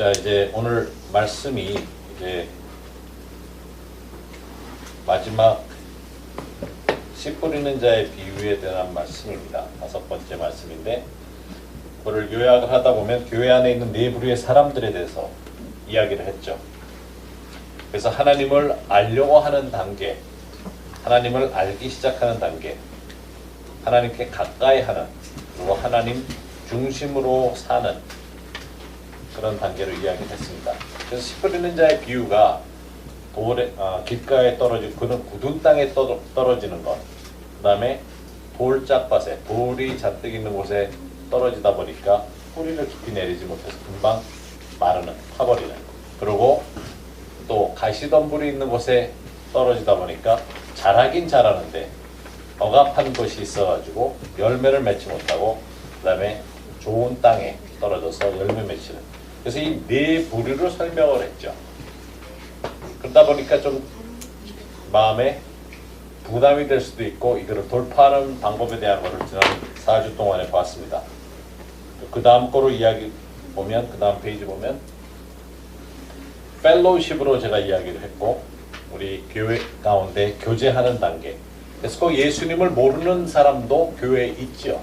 자, 이제 오늘 말씀이 이제 마지막 씨 뿌리는 자의 비유에 대한 말씀입니다. 5번째 말씀인데, 그거를 요약을 하다 보면 교회 안에 있는 네 부류의 사람들에 대해서 이야기를 했죠. 그래서 하나님을 알려고 하는 단계, 하나님을 알기 시작하는 단계, 하나님께 가까이 하는, 그리고 하나님 중심으로 사는 그런 단계로 이야기했습니다. 그래서 씨 뿌리는 자의 비유가 길가에 떨어지고 그는 굳은 땅에 떨어지는 것, 그 다음에 돌짝밭에 돌이 잔뜩 있는 곳에 떨어지다 보니까 뿌리를 깊이 내리지 못해서 금방 마르는, 타버리는, 그리고 또 가시덤불이 있는 곳에 떨어지다 보니까 자라긴 자라는데 억압한 곳이 있어가지고 열매를 맺지 못하고, 그 다음에 좋은 땅에 떨어져서 열매 맺히는, 그래서 이 네 부류를 설명을 했죠. 그러다 보니까 좀 마음에 부담이 될 수도 있고, 이거를 돌파하는 방법에 대한 것을 지난 4주 동안에 봤습니다. 그 다음 거로 이야기 보면, 그 다음 페이지 보면 펠로우십으로 제가 이야기를 했고, 우리 교회 가운데 교제하는 단계. 그래서 꼭 예수님을 모르는 사람도 교회에 있죠.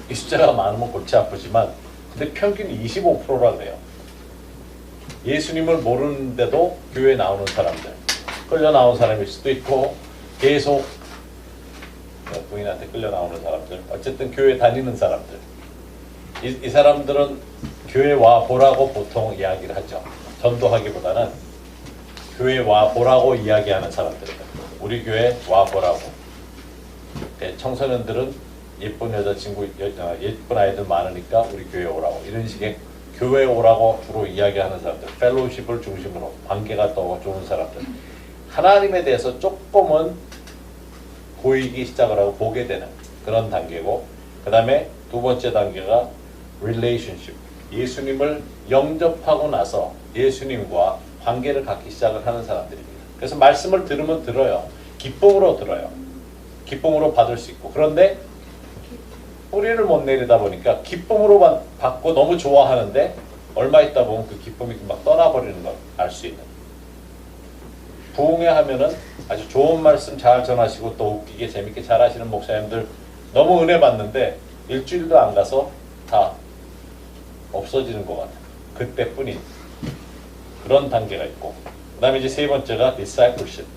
이 숫자가 많으면 골치 아프지만, 근데 평균 25%라 그래요. 예수님을 모르는데도 교회에 나오는 사람들, 끌려 나온 사람일 수도 있고, 계속 부인한테 끌려 나오는 사람들, 어쨌든 교회 다니는 사람들, 이 사람들은 교회 와 보라고 보통 이야기를 하죠. 전도하기보다는 교회 와 보라고 이야기하는 사람들이에요. 우리 교회 와 보라고. 청소년들은 예쁜 여자친구, 예쁜 아이들 많으니까 우리 교회 오라고, 이런 식의 교회 오라고 주로 이야기하는 사람들, 펠로우십을 중심으로 관계가 더 좋은 사람들, 하나님에 대해서 조금은 보이기 시작을 하고 보게 되는 그런 단계고, 그 다음에 두 번째 단계가 relationship, 예수님을 영접하고 나서 예수님과 관계를 갖기 시작을 하는 사람들입니다. 그래서 말씀을 들으면 들어요. 기쁨으로 들어요. 기쁨으로 받을 수 있고, 그런데 뿌리를 못 내리다 보니까 기쁨으로 받고 너무 좋아하는데 얼마 있다 보면 그 기쁨이 막 떠나버리는 걸 알 수 있는, 부흥회 하면은 아주 좋은 말씀 잘 전하시고 또 웃기게 재밌게 잘 하시는 목사님들 너무 은혜 받는데 일주일도 안 가서 다 없어지는 것 같아요. 그때뿐인 그런 단계가 있고, 그 다음에 이제 세 번째가 discipleship,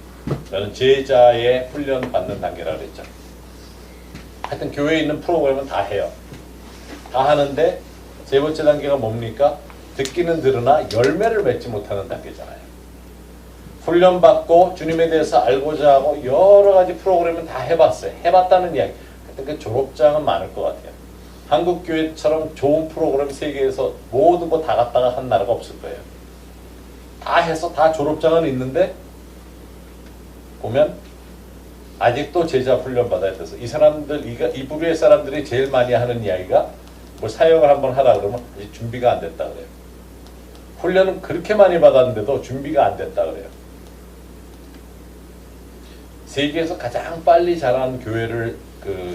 저는 제자의 훈련 받는 단계라고 했죠. 하여튼 교회에 있는 프로그램은 다 해요. 다 하는데 세 번째 단계가 뭡니까? 듣기는 들으나 열매를 맺지 못하는 단계잖아요. 훈련받고 주님에 대해서 알고자 하고 여러 가지 프로그램은 다 해봤어요. 해봤다는 이야기. 하여튼 그 졸업장은 많을 것 같아요. 한국 교회처럼 좋은 프로그램 세계에서 모든 거 다 갔다가 한 나라가 없을 거예요. 다 해서 다 졸업장은 있는데 보면 아직도 제자 훈련 받아야 돼서, 이 사람들, 이 부류의 사람들이 제일 많이 하는 이야기가 뭐 사역을 한번 하라 그러면 아직 준비가 안 됐다 그래요. 훈련은 그렇게 많이 받았는데도 준비가 안 됐다 그래요. 세계에서 가장 빨리 자란 교회를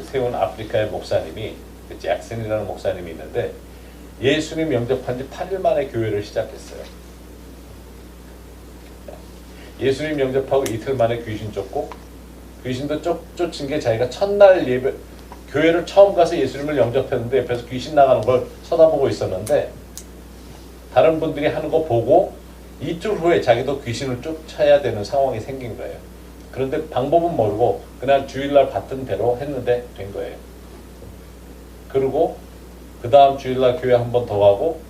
세운 아프리카의 목사님이, 잭슨이라는 목사님이 있는데, 예수님 영접한 지 8일 만에 교회를 시작했어요. 예수님 영접하고 이틀 만에 귀신 쫓고, 귀신도 쫓은 게 자기가 첫날 예배, 교회를 처음 가서 예수님을 영접했는데 옆에서 귀신 나가는 걸 쳐다보고 있었는데, 다른 분들이 하는 거 보고 이틀 후에 자기도 귀신을 쫓아야 되는 상황이 생긴 거예요. 그런데 방법은 모르고 그날 주일날 받던 대로 했는데 된 거예요. 그리고 그 다음 주일날 교회 한 번 더 가고,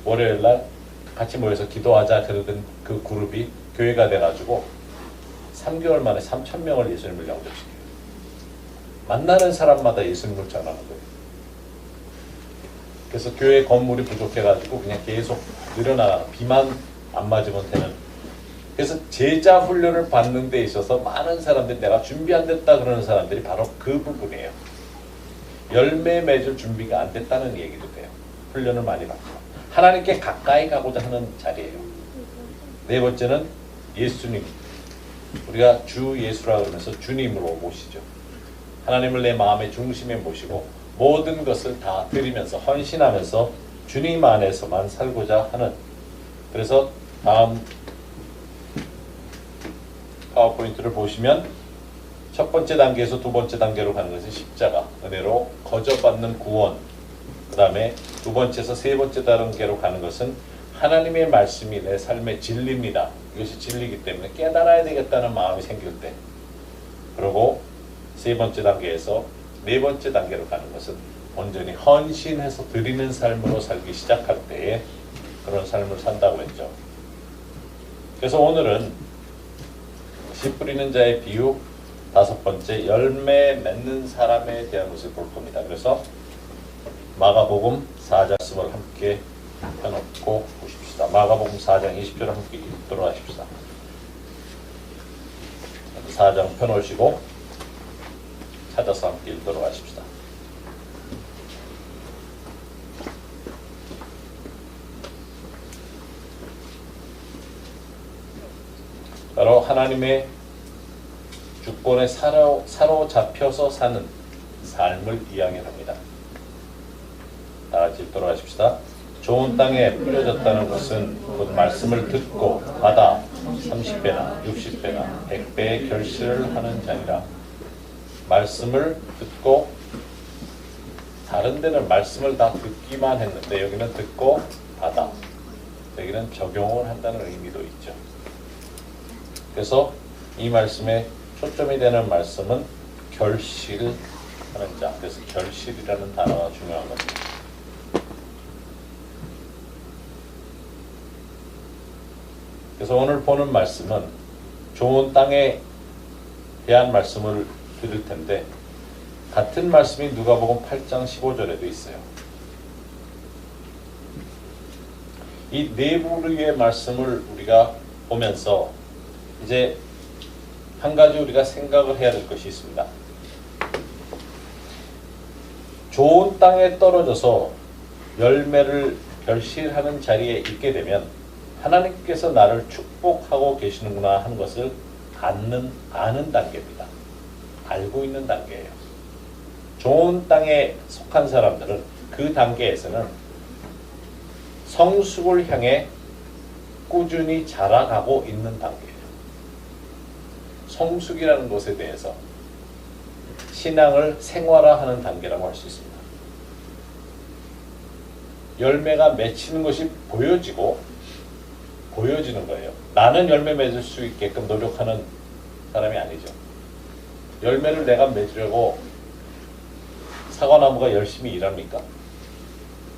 월요일날 같이 모여서 기도하자 그러던 그 그룹이 교회가 돼가지고 3개월 만에 3,000명을 예수님을 영접시켜요. 만나는 사람마다 예수님을 전하는 거예요. 그래서 교회 건물이 부족해가지고 그냥 계속 늘어나가는, 비만 안 맞으면 되는. 그래서 제자 훈련을 받는 데 있어서 많은 사람들이 내가 준비 안 됐다 그러는 사람들이 바로 그 부분이에요. 열매 맺을 준비가 안 됐다는 얘기도 돼요. 훈련을 많이 받고 하나님께 가까이 가고자 하는 자리예요. 네 번째는 예수님, 우리가 주 예수라 그러면서 주님으로 모시죠. 하나님을 내 마음의 중심에 모시고 모든 것을 다 드리면서 헌신하면서 주님 안에서만 살고자 하는. 그래서 다음 파워포인트를 보시면 첫 번째 단계에서 두 번째 단계로 가는 것은 십자가, 은혜로 거저받는 구원. 그 다음에 두 번째에서 세 번째 단계로 가는 것은 하나님의 말씀이 내 삶의 진리입니다. 이것이 진리이기 때문에 깨달아야 되겠다는 마음이 생길 때. 그리고 세 번째 단계에서 네 번째 단계로 가는 것은 온전히 헌신해서 드리는 삶으로 살기 시작할 때에 그런 삶을 산다고 했죠. 그래서 오늘은 씨 뿌리는 자의 비유, 다섯 번째 열매 맺는 사람에 대한 것을 볼 겁니다. 그래서 마가복음 4장 말씀을 함께 펴놓고 보십시다. 마가복음 4장 20절을 함께 읽도록 하십시다. 4장 펴놓으시고 찾아서 함께 읽도록 하십시다. 바로 하나님의 주권에 사로잡혀서 사는 삶을 이야기합니다. 다 같이 읽도록 하십시다. 좋은 땅에 뿌려졌다는 것은 곧 말씀을 듣고 받아 30배나 60배나 100배의 결실을 하는 자니라. 말씀을 듣고, 다른 데는 말씀을 다 듣기만 했는데 여기는 듣고 받아, 여기는 적용을 한다는 의미도 있죠. 그래서 이 말씀에 초점이 되는 말씀은 결실하는 자. 그래서 결실이라는 단어가 중요한 겁니다. 그래서 오늘 보는 말씀은 좋은 땅에 대한 말씀을 드릴 텐데, 같은 말씀이 누가복음 8장 15절에도 있어요. 이 네 부류의 말씀을 우리가 보면서 이제 한 가지 우리가 생각을 해야 될 것이 있습니다. 좋은 땅에 떨어져서 열매를 결실하는 자리에 있게 되면 하나님께서 나를 축복하고 계시는구나 하는 것을 아는 단계입니다. 알고 있는 단계예요. 좋은 땅에 속한 사람들은 그 단계에서는 성숙을 향해 꾸준히 자라가고 있는 단계예요. 성숙이라는 것에 대해서 신앙을 생활화하는 단계라고 할 수 있습니다. 열매가 맺히는 것이 보여지는 거예요. 나는 열매 맺을 수 있게끔 노력하는 사람이 아니죠. 열매를 내가 맺으려고 사과나무가 열심히 일합니까?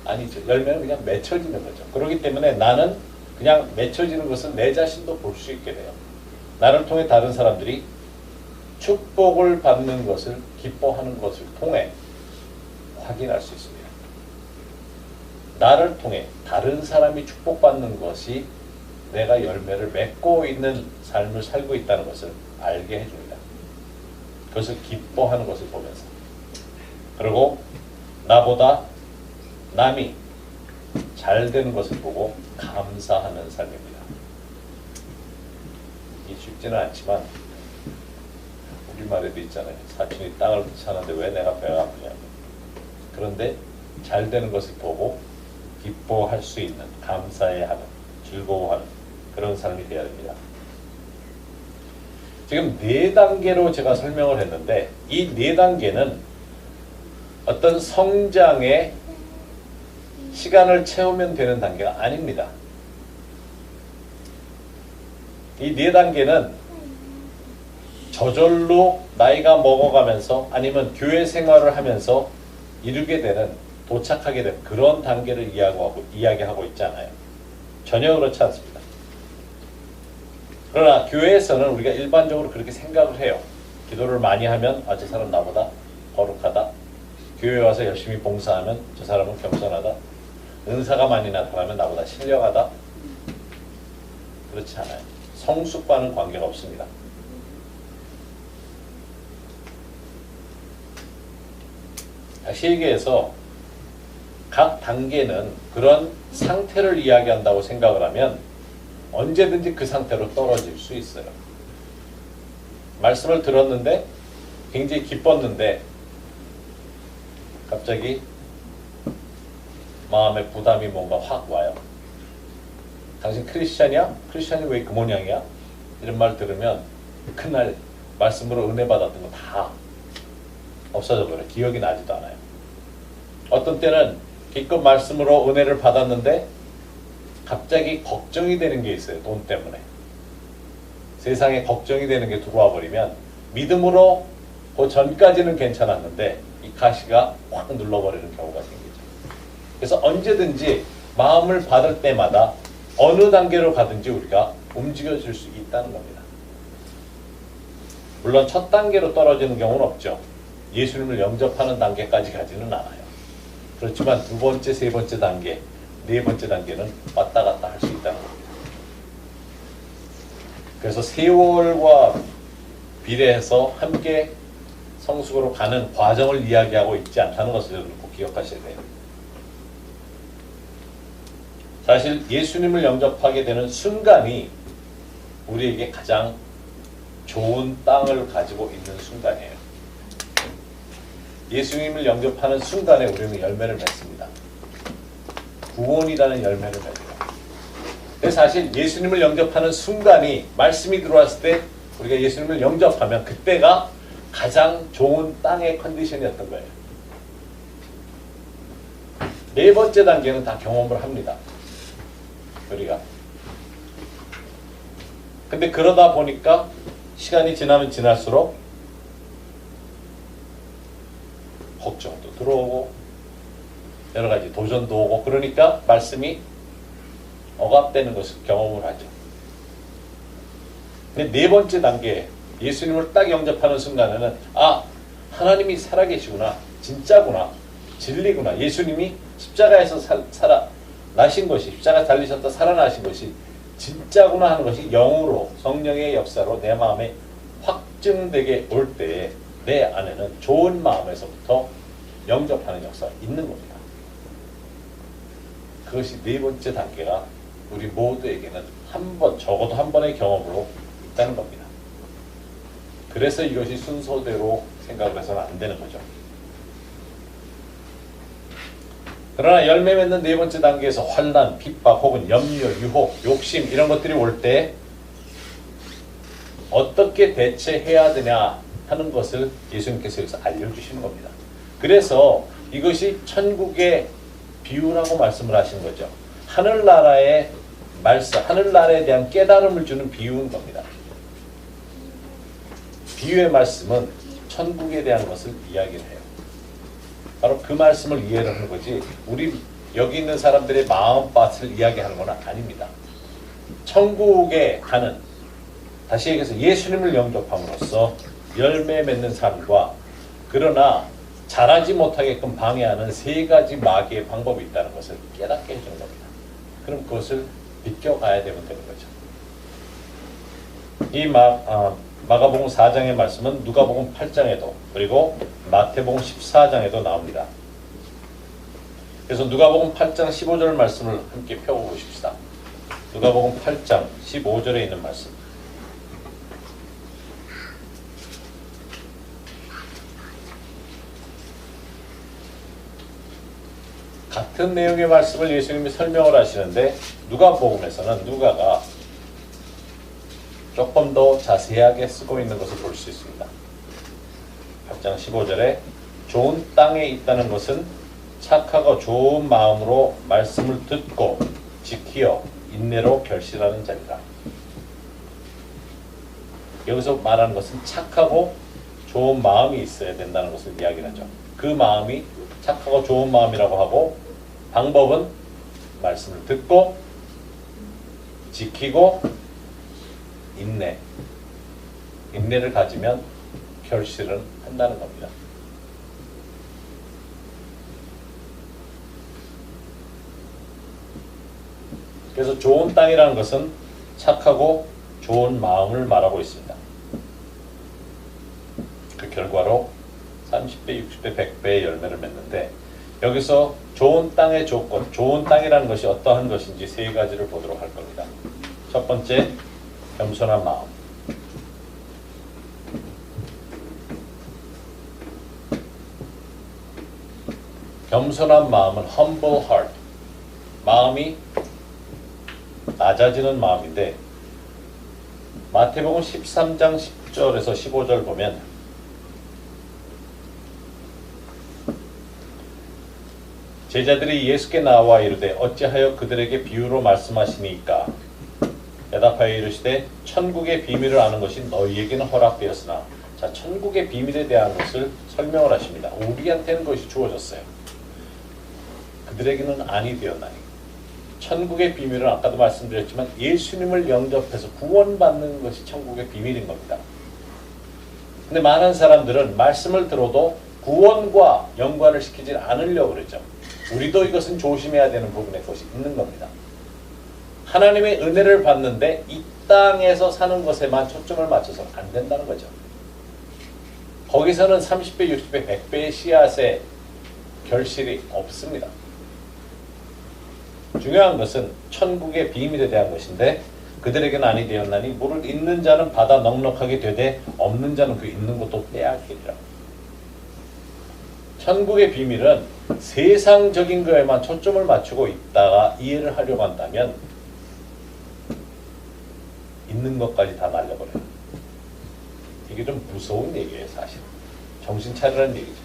아니죠. 열매는 그냥 맺혀지는 거죠. 그렇기 때문에 나는 그냥 맺혀지는 것을 내 자신도 볼 수 있게 돼요. 나를 통해 다른 사람들이 축복을 받는 것을, 기뻐하는 것을 통해 확인할 수 있습니다. 나를 통해 다른 사람이 축복받는 것이 내가 열매를 맺고 있는 삶을 살고 있다는 것을 알게 해줍니다. 그것을 기뻐하는 것을 보면서. 그리고 나보다 남이 잘 되는 것을 보고 감사하는 삶입니다. 이 쉽지는 않지만 우리말에도 있잖아요. 사촌이 땅을 사는데 왜 내가 배가 아프냐. 그런데 잘 되는 것을 보고 기뻐할 수 있는, 감사해하는, 즐거워하는 그런 삶이 되어야 됩니다. 지금 4단계로 제가 설명을 했는데 이 4단계는 어떤 성장의 시간을 채우면 되는 단계가 아닙니다. 이 4단계는 저절로 나이가 먹어가면서 아니면 교회 생활을 하면서 이루게 되는, 도착하게 되는 그런 단계를 이야기하고 있지 않아요. 전혀 그렇지 않습니다. 그러나 교회에서는 우리가 일반적으로 그렇게 생각을 해요. 기도를 많이 하면 저 사람 나보다 거룩하다. 교회 와서 열심히 봉사하면 저 사람은 겸손하다. 은사가 많이 나타나면 나보다 신령하다. 그렇지 않아요. 성숙과는 관계가 없습니다. 다시 얘기해서 각 단계는 그런 상태를 이야기한다고 생각을 하면 언제든지 그 상태로 떨어질 수 있어요. 말씀을 들었는데 굉장히 기뻤는데 갑자기 마음의 부담이 뭔가 확 와요. 당신 크리스찬이야? 크리스찬이 왜 그 모양이야? 이런 말 들으면 그날 말씀으로 은혜 받았던 거 다 없어져 버려요. 기억이 나지도 않아요. 어떤 때는 기껏 말씀으로 은혜를 받았는데 갑자기 걱정이 되는 게 있어요. 돈 때문에. 세상에 걱정이 되는 게 들어와 버리면 믿음으로 그 전까지는 괜찮았는데 이 가시가 확 눌러버리는 경우가 생기죠. 그래서 언제든지 마음을 받을 때마다 어느 단계로 가든지 우리가 움직여질 수 있다는 겁니다. 물론 첫 단계로 떨어지는 경우는 없죠. 예수님을 영접하는 단계까지 가지는 않아요. 그렇지만 두 번째, 세 번째 단계, 네 번째 단계는 왔다 갔다 할 수 있다는 겁니다. 그래서 세월과 비례해서 함께 성숙으로 가는 과정을 이야기하고 있지 않다는 것을 여러분 꼭 기억하셔야 돼요. 사실 예수님을 영접하게 되는 순간이 우리에게 가장 좋은 땅을 가지고 있는 순간이에요. 예수님을 영접하는 순간에 우리는 열매를 맺습니다. 구원이라는 열매를 맺어요. 근데 사실 예수님을 영접하는 순간이 말씀이 들어왔을 때 우리가 예수님을 영접하면 그때가 가장 좋은 땅의 컨디션이었던 거예요. 네 번째 단계는 다 경험을 합니다. 우리가. 근데 그러다 보니까 시간이 지나면 지날수록 걱정도 들어오고 여러 가지 도전도 오고 그러니까 말씀이 억압되는 것을 경험을 하죠. 근데 네 번째 단계 예수님을 딱 영접하는 순간에는 아 하나님이 살아계시구나 진짜구나 진리구나 예수님이 십자가에서 나신 것이 십자가 달리셨다 살아나신 것이 진짜구나 하는 것이 영으로 성령의 역사로 내 마음에 확증되게 올 때에 내 안에는 좋은 마음에서부터 영접하는 역사가 있는 겁니다. 그것이 네 번째 단계가 우리 모두에게는 한 번, 적어도 한 번의 경험으로 있다는 겁니다. 그래서 이것이 순서대로 생각을 해서는 안 되는 거죠. 그러나 열매 맺는 네 번째 단계에서 환난, 핍박 혹은 염려, 유혹, 욕심 이런 것들이 올 때 어떻게 대처해야 되냐 하는 것을 예수님께서 여기서 알려주시는 겁니다. 그래서 이것이 천국의 비유라고 말씀을 하신 거죠. 하늘나라의 말씀, 하늘나라에 대한 깨달음을 주는 비유인 겁니다. 비유의 말씀은 천국에 대한 것을 이야기를 해요. 바로 그 말씀을 이해를 하는 거지 우리 여기 있는 사람들의 마음밭을 이야기하는 건 아닙니다. 천국에 가는 다시 얘기해서 예수님을 영접함으로써 열매 맺는 삶과 그러나 자라지 못하게끔 방해하는 세 가지 마귀의 방법이 있다는 것을 깨닫게 해주는 겁니다. 그럼 그것을 느껴가야 되면 되는 거죠. 이 마가복음 4장의 말씀은 누가복음 8장에도 그리고 마태복음 14장에도 나옵니다. 그래서 누가복음 8장 15절 말씀을 함께 펴보십시다. 누가복음 8장 15절에 있는 말씀. 같은 내용의 말씀을 예수님이 설명을 하시는데 누가복음에서는 누가가 조금 더 자세하게 쓰고 있는 것을 볼 수 있습니다. 8장 15절에 좋은 땅에 있다는 것은 착하고 좋은 마음으로 말씀을 듣고 지키어 인내로 결실하는 자리라. 여기서 말하는 것은 착하고 좋은 마음이 있어야 된다는 것을 이야기를 하죠. 그 마음이 착하고 좋은 마음이라고 하고 방법은 말씀을 듣고 지키고 인내를 가지면 결실은 한다는 겁니다. 그래서 좋은 땅이라는 것은 착하고 좋은 마음을 말하고 있습니다. 그 결과로 30배, 60배, 100배의 열매를 맺는데 여기서 좋은 땅의 조건, 좋은 땅이라는 것이 어떠한 것인지 세 가지를 보도록 할 겁니다. 첫 번째, 겸손한 마음. 겸손한 마음은 humble heart, 마음이 낮아지는 마음인데 마태복음 13장 10절에서 15절 보면 제자들이 예수께 나와 이르되 어찌하여 그들에게 비유로 말씀하시니까 대답하여 이르시되 천국의 비밀을 아는 것이 너희에게는 허락되었으나 자, 천국의 비밀에 대한 것을 설명을 하십니다. 우리한테는 그것이 주어졌어요. 그들에게는 아니 되었나니 천국의 비밀은 아까도 말씀드렸지만 예수님을 영접해서 구원받는 것이 천국의 비밀인 겁니다. 근데 많은 사람들은 말씀을 들어도 구원과 연관을 시키지 않으려고 그러죠. 우리도 이것은 조심해야 되는 부분에 것이 있는 겁니다. 하나님의 은혜를 받는데 이 땅에서 사는 것에만 초점을 맞춰서 안 된다는 거죠. 거기서는 30배, 60배, 100배의 씨앗의 결실이 없습니다. 중요한 것은 천국의 비밀에 대한 것인데 그들에게는 아니 되었나니 물을 있는 자는 받아 넉넉하게 되되 없는 자는 그 있는 것도 빼앗기리라. 천국의 비밀은 세상적인 거에만 초점을 맞추고 있다가 이해를 하려고 한다면 있는 것까지 다 날려버려요. 이게 좀 무서운 얘기예요, 사실. 정신 차리라는 얘기죠.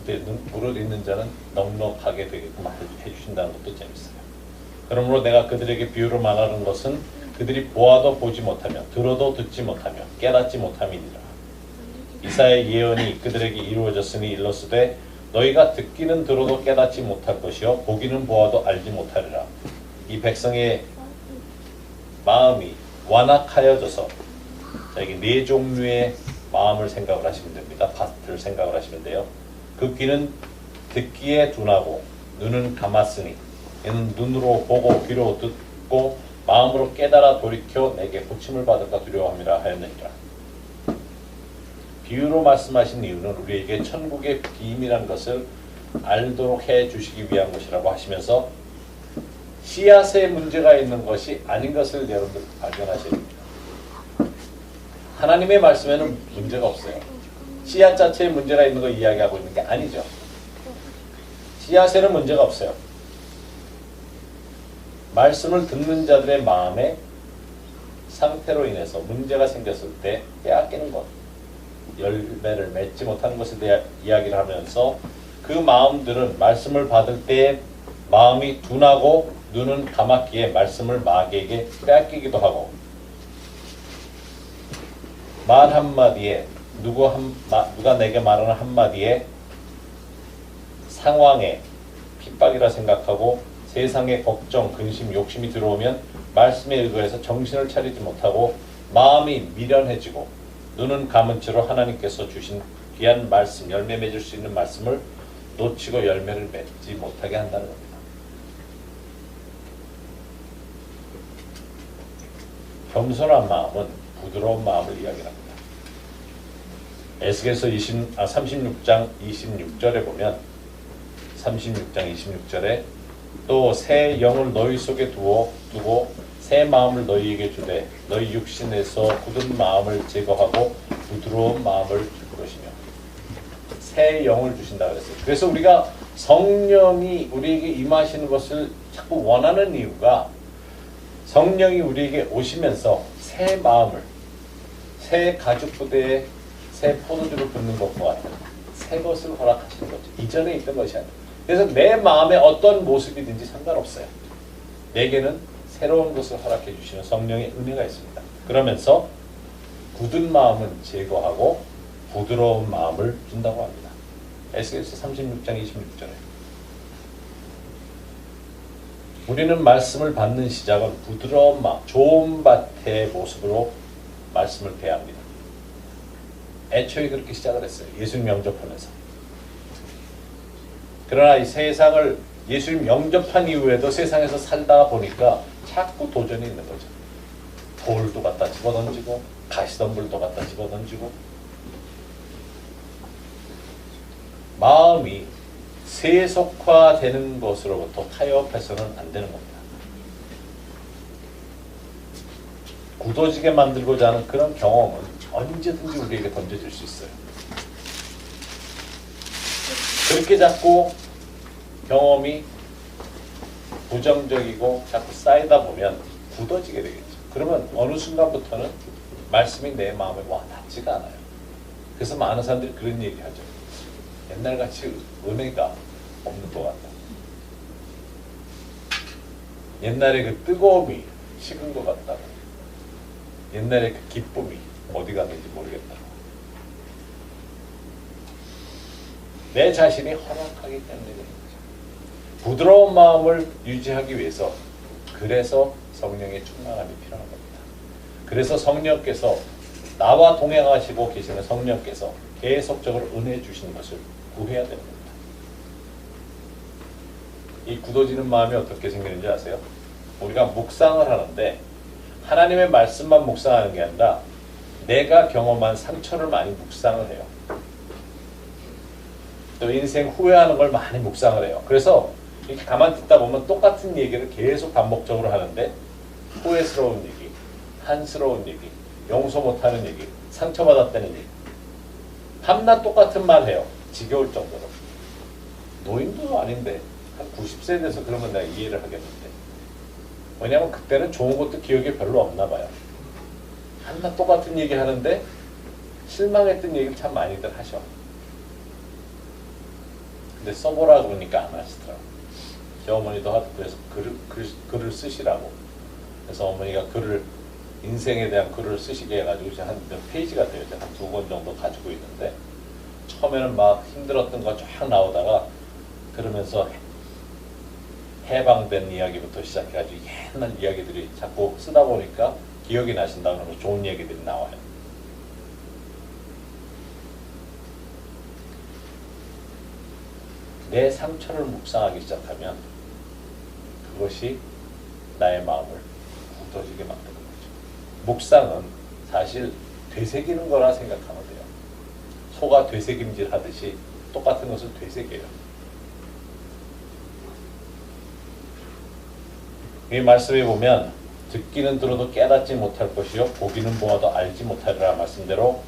근데 무릇 있는 자는 넉넉하게 되게끔 해주신다는 것도 재밌어요. 그러므로 내가 그들에게 비유를 말하는 것은 그들이 보아도 보지 못하며 들어도 듣지 못하며 깨닫지 못함이니라. 이사야의 예언이 그들에게 이루어졌으니 일렀으되 너희가 듣기는 들어도 깨닫지 못할 것이요 보기는 보아도 알지 못하리라. 이 백성의 마음이 완악하여져서 자, 이게 네 종류의 마음을 생각을 하시면 됩니다. 밭을 생각을 하시면 돼요. 그 귀는 듣기에 둔하고 눈은 감았으니 이는 눈으로 보고 귀로 듣고 마음으로 깨달아 돌이켜 내게 고침을 받을까 두려워함이라 하였느니라. 비유로 말씀하신 이유는 우리에게 천국의 비밀한 것을 알도록 해 주시기 위한 것이라고 하시면서 씨앗에 문제가 있는 것이 아닌 것을 여러분들 발견하셔야 됩니다. 하나님의 말씀에는 문제가 없어요. 씨앗 자체에 문제가 있는 거 이야기하고 있는 게 아니죠. 씨앗에는 문제가 없어요. 말씀을 듣는 자들의 마음의 상태로 인해서 문제가 생겼을 때 빼앗기는 것, 열매를 맺지 못하는 것에 대해 이야기를 하면서 그 마음들은 말씀을 받을 때 마음이 둔하고 눈은 감았기에 말씀을 마귀에게 빼앗기기도 하고 말 한마디에 누가 내게 말하는 한마디에 상황에 핍박이라 생각하고 세상의 걱정, 근심, 욕심이 들어오면 말씀에 의거해서 정신을 차리지 못하고 마음이 미련해지고 눈은 감은 채로 하나님께서 주신 귀한 말씀, 열매 맺을 수 있는 말씀을 놓치고 열매를 맺지 못하게 한다는 겁니다. 겸손한 마음은 부드러운 마음을 이야기합니다. 에스겔서 36장 26절에 보면 36장 26절에 또 새 영을 너희 속에 두고 새 마음을 너희에게 주되 너희 육신에서 굳은 마음을 제거하고 부드러운 마음을 줄 것이며 새 영을 주신다 그랬어요. 그래서 우리가 성령이 우리에게 임하시는 것을 자꾸 원하는 이유가 성령이 우리에게 오시면서 새 마음을 새 가죽 부대에 새 포도주를 붓는 것과 같은 새 것을 허락하시는 거죠. 이전에 있던 것이 아니에요. 그래서 내 마음에 어떤 모습이든지 상관없어요. 내게는 새로운 것을 허락해 주시는 성령의 은혜가 있습니다. 그러면서 굳은 마음은 제거하고 부드러운 마음을 준다고 합니다. 에스겔서 36장 26절에 우리는 말씀을 받는 시작은 부드러운 마음, 좋은 밭의 모습으로 말씀을 대합니다. 애초에 그렇게 시작을 했어요. 예수님 영접하면서. 그러나 이 세상을 예수님 영접한 이후에도 세상에서 살다 보니까 자꾸 도전이 있는 거죠. 돌도 갖다 집어던지고 가시덤불도 갖다 집어던지고 마음이 세속화되는 것으로부터 타협해서는 안 되는 겁니다. 굳어지게 만들고자 하는 그런 경험은 언제든지 우리에게 던져질 수 있어요. 그렇게 자꾸 경험이 부정적이고 자꾸 쌓이다 보면 굳어지게 되겠죠. 그러면 어느 순간부터는 말씀이 내 마음에 와 닿지가 않아요. 그래서 많은 사람들이 그런 얘기 하죠. 옛날같이 은혜가 없는 것 같다. 옛날에 그 뜨거움이 식은 것 같다고. 옛날에 그 기쁨이 어디 갔는지 모르겠다고. 내 자신이 허락하기 때문에 그런 거죠. 부드러운 마음을 유지하기 위해서 그래서 성령의 충만함이 필요한 겁니다. 그래서 성령께서 나와 동행하시고 계시는 성령께서 계속적으로 은혜 주시는 것을 구해야 됩니다. 이 굳어지는 마음이 어떻게 생기는지 아세요? 우리가 묵상을 하는데 하나님의 말씀만 묵상하는 게 아니라 내가 경험한 상처를 많이 묵상을 해요. 또 인생 후회하는 걸 많이 묵상을 해요. 그래서 이렇게 가만 듣다 보면 똑같은 얘기를 계속 반복적으로 하는데 후회스러운 얘기, 한스러운 얘기, 용서 못하는 얘기, 상처받았다는 얘기 밤낮 똑같은 말 해요. 지겨울 정도로. 노인도 아닌데 한 90세 돼서 그러면 내가 이해를 하겠는데 왜냐하면 그때는 좋은 것도 기억이 별로 없나 봐요. 한낱 똑같은 얘기 하는데 실망했던 얘기를 참 많이들 하셔. 근데 써보라 그러니까 안 하시더라고. 제 어머니도 하도 그래서 글을 쓰시라고. 그래서 어머니가 인생에 대한 글을 쓰시게 해가지고 한 몇 페이지가 돼요. 한 2권 정도 가지고 있는데 처음에는 막 힘들었던 거 쫙 나오다가 그러면서 해방된 이야기부터 시작해가지고 옛날 이야기들이 자꾸 쓰다 보니까 기억이 나신다 그러면 좋은 얘기들이 나와요. 내 상처를 묵상하기 시작하면 그것이 나의 마음을 굳어지게 만드는 거죠. 묵상은 사실 되새기는 거라 생각하면 돼요. 소가 되새김질 하듯이 똑같은 것을 되새겨요. 이 말씀에 보면 듣기는 들어도 깨닫지 못할 것이요 보기는 보아도 알지 못하리라 말씀대로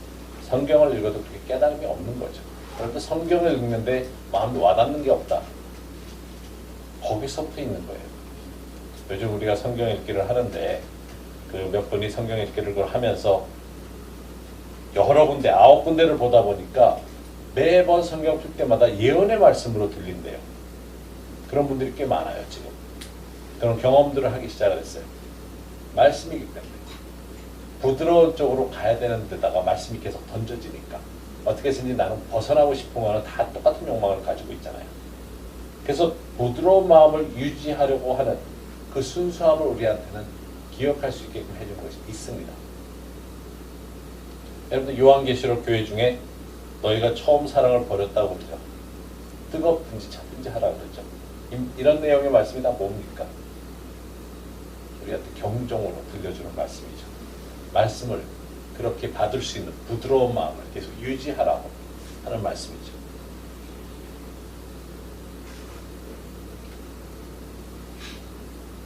성경을 읽어도 그렇게 깨달음이 없는 거죠. 그런데 성경을 읽는데 마음이 와닿는 게 없다. 거기서부터 있는 거예요. 요즘 우리가 성경 읽기를 하는데 그 몇 분이 성경 읽기를 하면서 여러 군데 9군데를 보다 보니까 매번 성경 풀 때마다 예언의 말씀으로 들린대요. 그런 분들이 꽤 많아요 지금. 그런 경험들을 하기 시작을 했어요. 말씀이기 때문에 부드러운 쪽으로 가야 되는 데다가 말씀이 계속 던져지니까 어떻게 해서든지 나는 벗어나고 싶은 거는 다 똑같은 욕망을 가지고 있잖아요. 그래서 부드러운 마음을 유지하려고 하는 그 순수함을 우리한테는 기억할 수 있게끔 해준 것이 있습니다. 여러분들 요한계시록 교회 중에 너희가 처음 사랑을 버렸다고 그러죠. 뜨겁든지 차든지 하라고 그러죠. 이런 내용의 말씀이 다 뭡니까? 우리한테 경종으로 들려주는 말씀이죠. 말씀을 그렇게 받을 수 있는 부드러운 마음을 계속 유지하라고 하는 말씀이죠.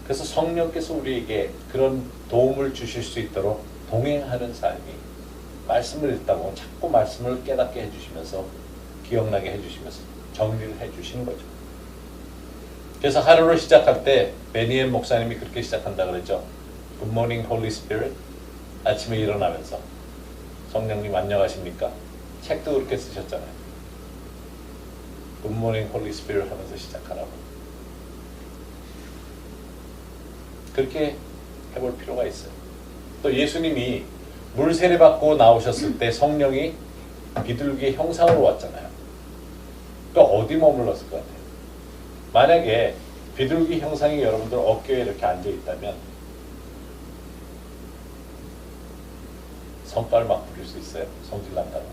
그래서 성령께서 우리에게 그런 도움을 주실 수 있도록 동행하는 삶이 말씀을 읽다 보면 자꾸 말씀을 깨닫게 해주시면서 기억나게 해주시면서 정리를 해주시는 거죠. 그래서 하루를 시작할 때 베니엔 목사님이 그렇게 시작한다 그랬죠. Good morning, Holy Spirit. 아침에 일어나면서 성령님 안녕하십니까? 책도 그렇게 쓰셨잖아요. Good morning, Holy Spirit 하면서 시작하라고. 그렇게 해볼 필요가 있어요. 또 예수님이 물 세례받고 나오셨을 때 성령이 비둘기의 형상으로 왔잖아요. 그러니까 어디 머물렀을 것 같아요? 만약에 비둘기 형상이 여러분들 어깨에 이렇게 앉아 있다면 성깔 막 부릴 수 있어요? 성질 난다고.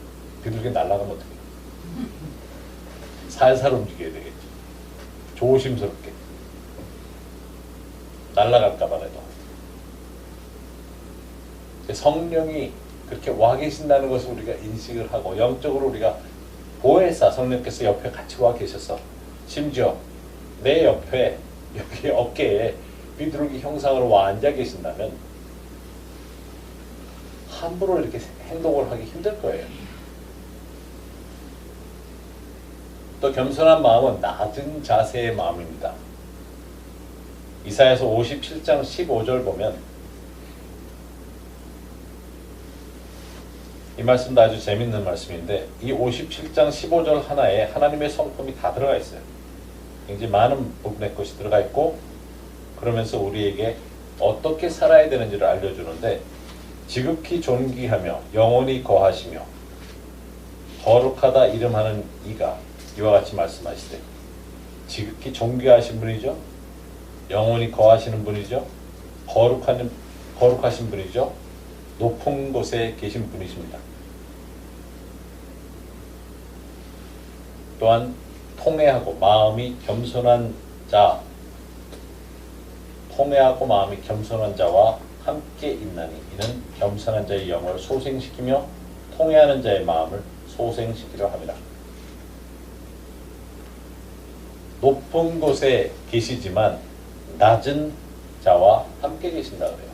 비둘기 날아가면 어떡해요? 살살 움직여야 되겠죠. 조심스럽게. 날아갈까봐 해도. 성령이 그렇게 와 계신다는 것을 우리가 인식을 하고 영적으로 우리가 보혜사 성령께서 옆에 같이 와 계셔서 심지어 내 옆에 여기 어깨에 비둘기 형상으로 와 앉아 계신다면 함부로 이렇게 행동을 하기 힘들 거예요. 또 겸손한 마음은 낮은 자세의 마음입니다. 이사야서 57장 15절 보면 이 말씀도 아주 재밌는 말씀인데 이 57장 15절 하나에 하나님의 성품이 다 들어가 있어요. 굉장히 많은 부분의 것이 들어가 있고 그러면서 우리에게 어떻게 살아야 되는지를 알려주는데 지극히 존귀하며 영원히 거하시며 거룩하다 이름하는 이가 이와 같이 말씀하시되 지극히 존귀하신 분이죠. 영원히 거하시는 분이죠. 거룩하신 분이죠. 높은 곳에 계신 분이십니다. 또한 통회하고 마음이 겸손한 자, 통회하고 마음이 겸손한 자와 함께 있나니 이는 겸손한 자의 영을 소생시키며 통회하는 자의 마음을 소생시키려 합니다. 높은 곳에 계시지만 낮은 자와 함께 계신다 그래요.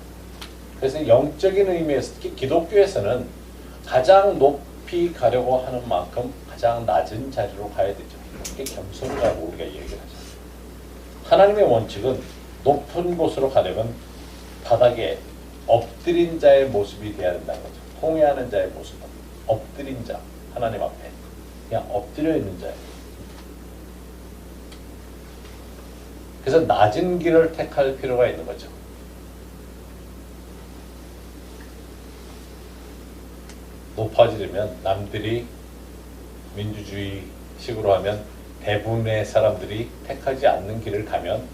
그래서 영적인 의미에서 특히 기독교에서는 가장 높이 가려고 하는 만큼 가장 낮은 자리로 가야 되죠. 이게 겸손이라고 우리가 얘기를 하죠. 하나님의 원칙은 높은 곳으로 가려면 바닥에 엎드린 자의 모습이 되어야 된다는 거죠. 통회하는 자의 모습은 엎드린 자, 하나님 앞에 그냥 엎드려 있는 자예요. 그래서 낮은 길을 택할 필요가 있는 거죠. 높아지려면 남들이 민주주의식으로 하면 대부분의 사람들이 택하지 않는 길을 가면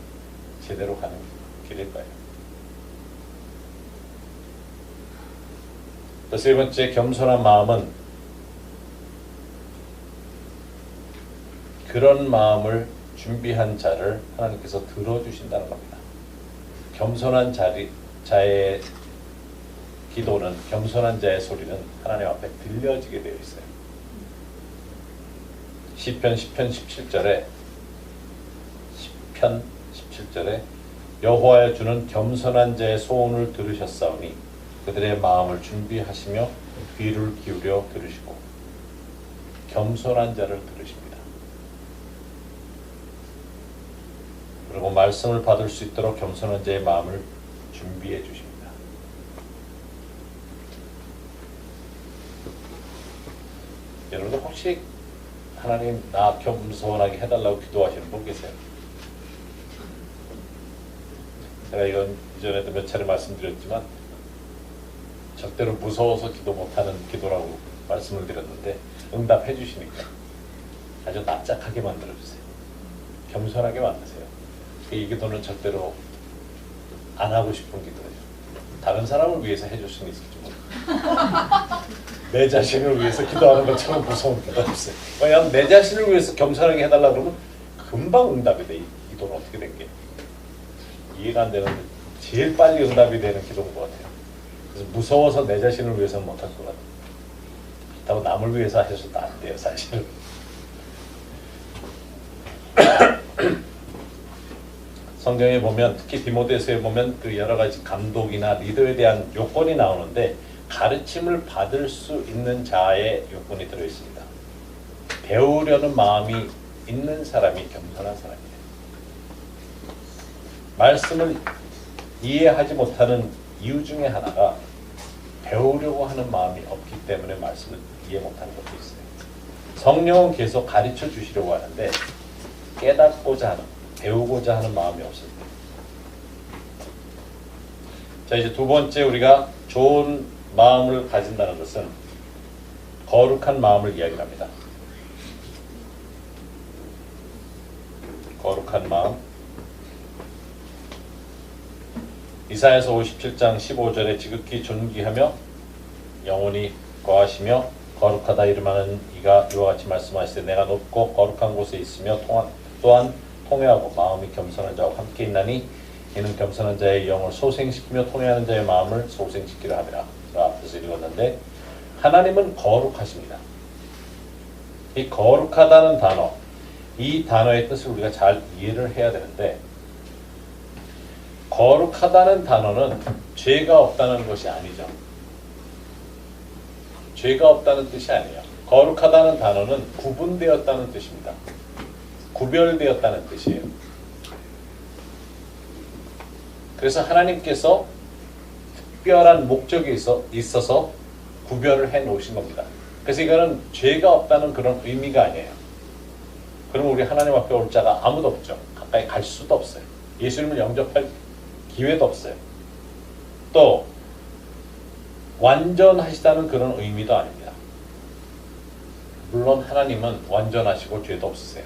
제대로 가는 길일 거예요. 또 세 번째, 겸손한 마음은 그런 마음을 준비한 자를 하나님께서 들어주신다는 겁니다. 겸손한 자의 기도는, 겸손한 자의 소리는 하나님 앞에 들려지게 되어 있어요. 시편 17절에 여호와여 주는 겸손한 자의 소원을 들으셨사오니 그들의 마음을 준비하시며 귀를 기울여 들으시고 겸손한 자를 들으십니다. 그리고 말씀을 받을 수 있도록 겸손한 자의 마음을 준비해 주십니다. 여러분들 혹시 하나님 나 겸손하게 해달라고 기도하시는 분 계세요? 제가 이건 이전에도 몇 차례 말씀드렸지만 절대로 무서워서 기도 못하는 기도라고 말씀을 드렸는데 응답해 주시니까 아주 납작하게 만들어주세요. 겸손하게 만드세요. 이 기도는 절대로 안 하고 싶은 기도예요. 다른 사람을 위해서 해줄 수는 있을지 모르겠어요. 내 자신을 위해서 기도하는 것처럼 무서운 기도 없어요. 왜냐하면 내 자신을 위해서 겸손하게 해달라고 그러면 금방 응답이 돼. 이 기도는 어떻게 된 게 이해가 안 되는데 제일 빨리 응답이 되는 기도인 것 같아요. 그래서 무서워서 내 자신을 위해서는 못할 것 같아요. 그렇다고 남을 위해서 하셔도 안 돼요, 사실은. 성경에 보면, 특히 디모데서에 보면 그 여러 가지 감독이나 리더에 대한 요건이 나오는데 가르침을 받을 수 있는 자의 요건이 들어 있습니다. 배우려는 마음이 있는 사람이 겸손한 사람이에요. 말씀을 이해하지 못하는 이유 중에 하나가 배우려고 하는 마음이 없기 때문에 말씀을 이해 못하는 것도 있어요. 성령은 계속 가르쳐 주시려고 하는데 깨닫고자 하는, 배우고자 하는 마음이 없을 때. 자, 이제 두 번째 우리가 좋은 마음을 가진다는 것은 거룩한 마음을 이야기합니다. 거룩한 마음. 이사야서 57장 15절에 지극히 존귀하며 영원히 거하시며 거룩하다 이름하는 이가 이와 같이 말씀하시되 내가 높고 거룩한 곳에 있으며 또한 통회하고 마음이 겸손한 자와 함께 있나니 이는 겸손한 자의 영을 소생시키며 통회하는 자의 마음을 소생시키려 함이라. 제가 앞에서 읽었는데 하나님은 거룩하십니다. 이 거룩하다는 단어, 이 단어의 뜻을 우리가 잘 이해를 해야 되는데 거룩하다는 단어는 죄가 없다는 것이 아니죠. 죄가 없다는 뜻이 아니에요. 거룩하다는 단어는 구분되었다는 뜻입니다. 구별되었다는 뜻이에요. 그래서 하나님께서 특별한 목적이 있어서 구별을 해 놓으신 겁니다. 그래서 이거는 죄가 없다는 그런 의미가 아니에요. 그럼 우리 하나님 앞에 올 자가 아무도 없죠. 가까이 갈 수도 없어요. 예수님을 영접할 기회도 없어요. 또 완전하시다는 그런 의미도 아닙니다. 물론 하나님은 완전하시고 죄도 없으세요.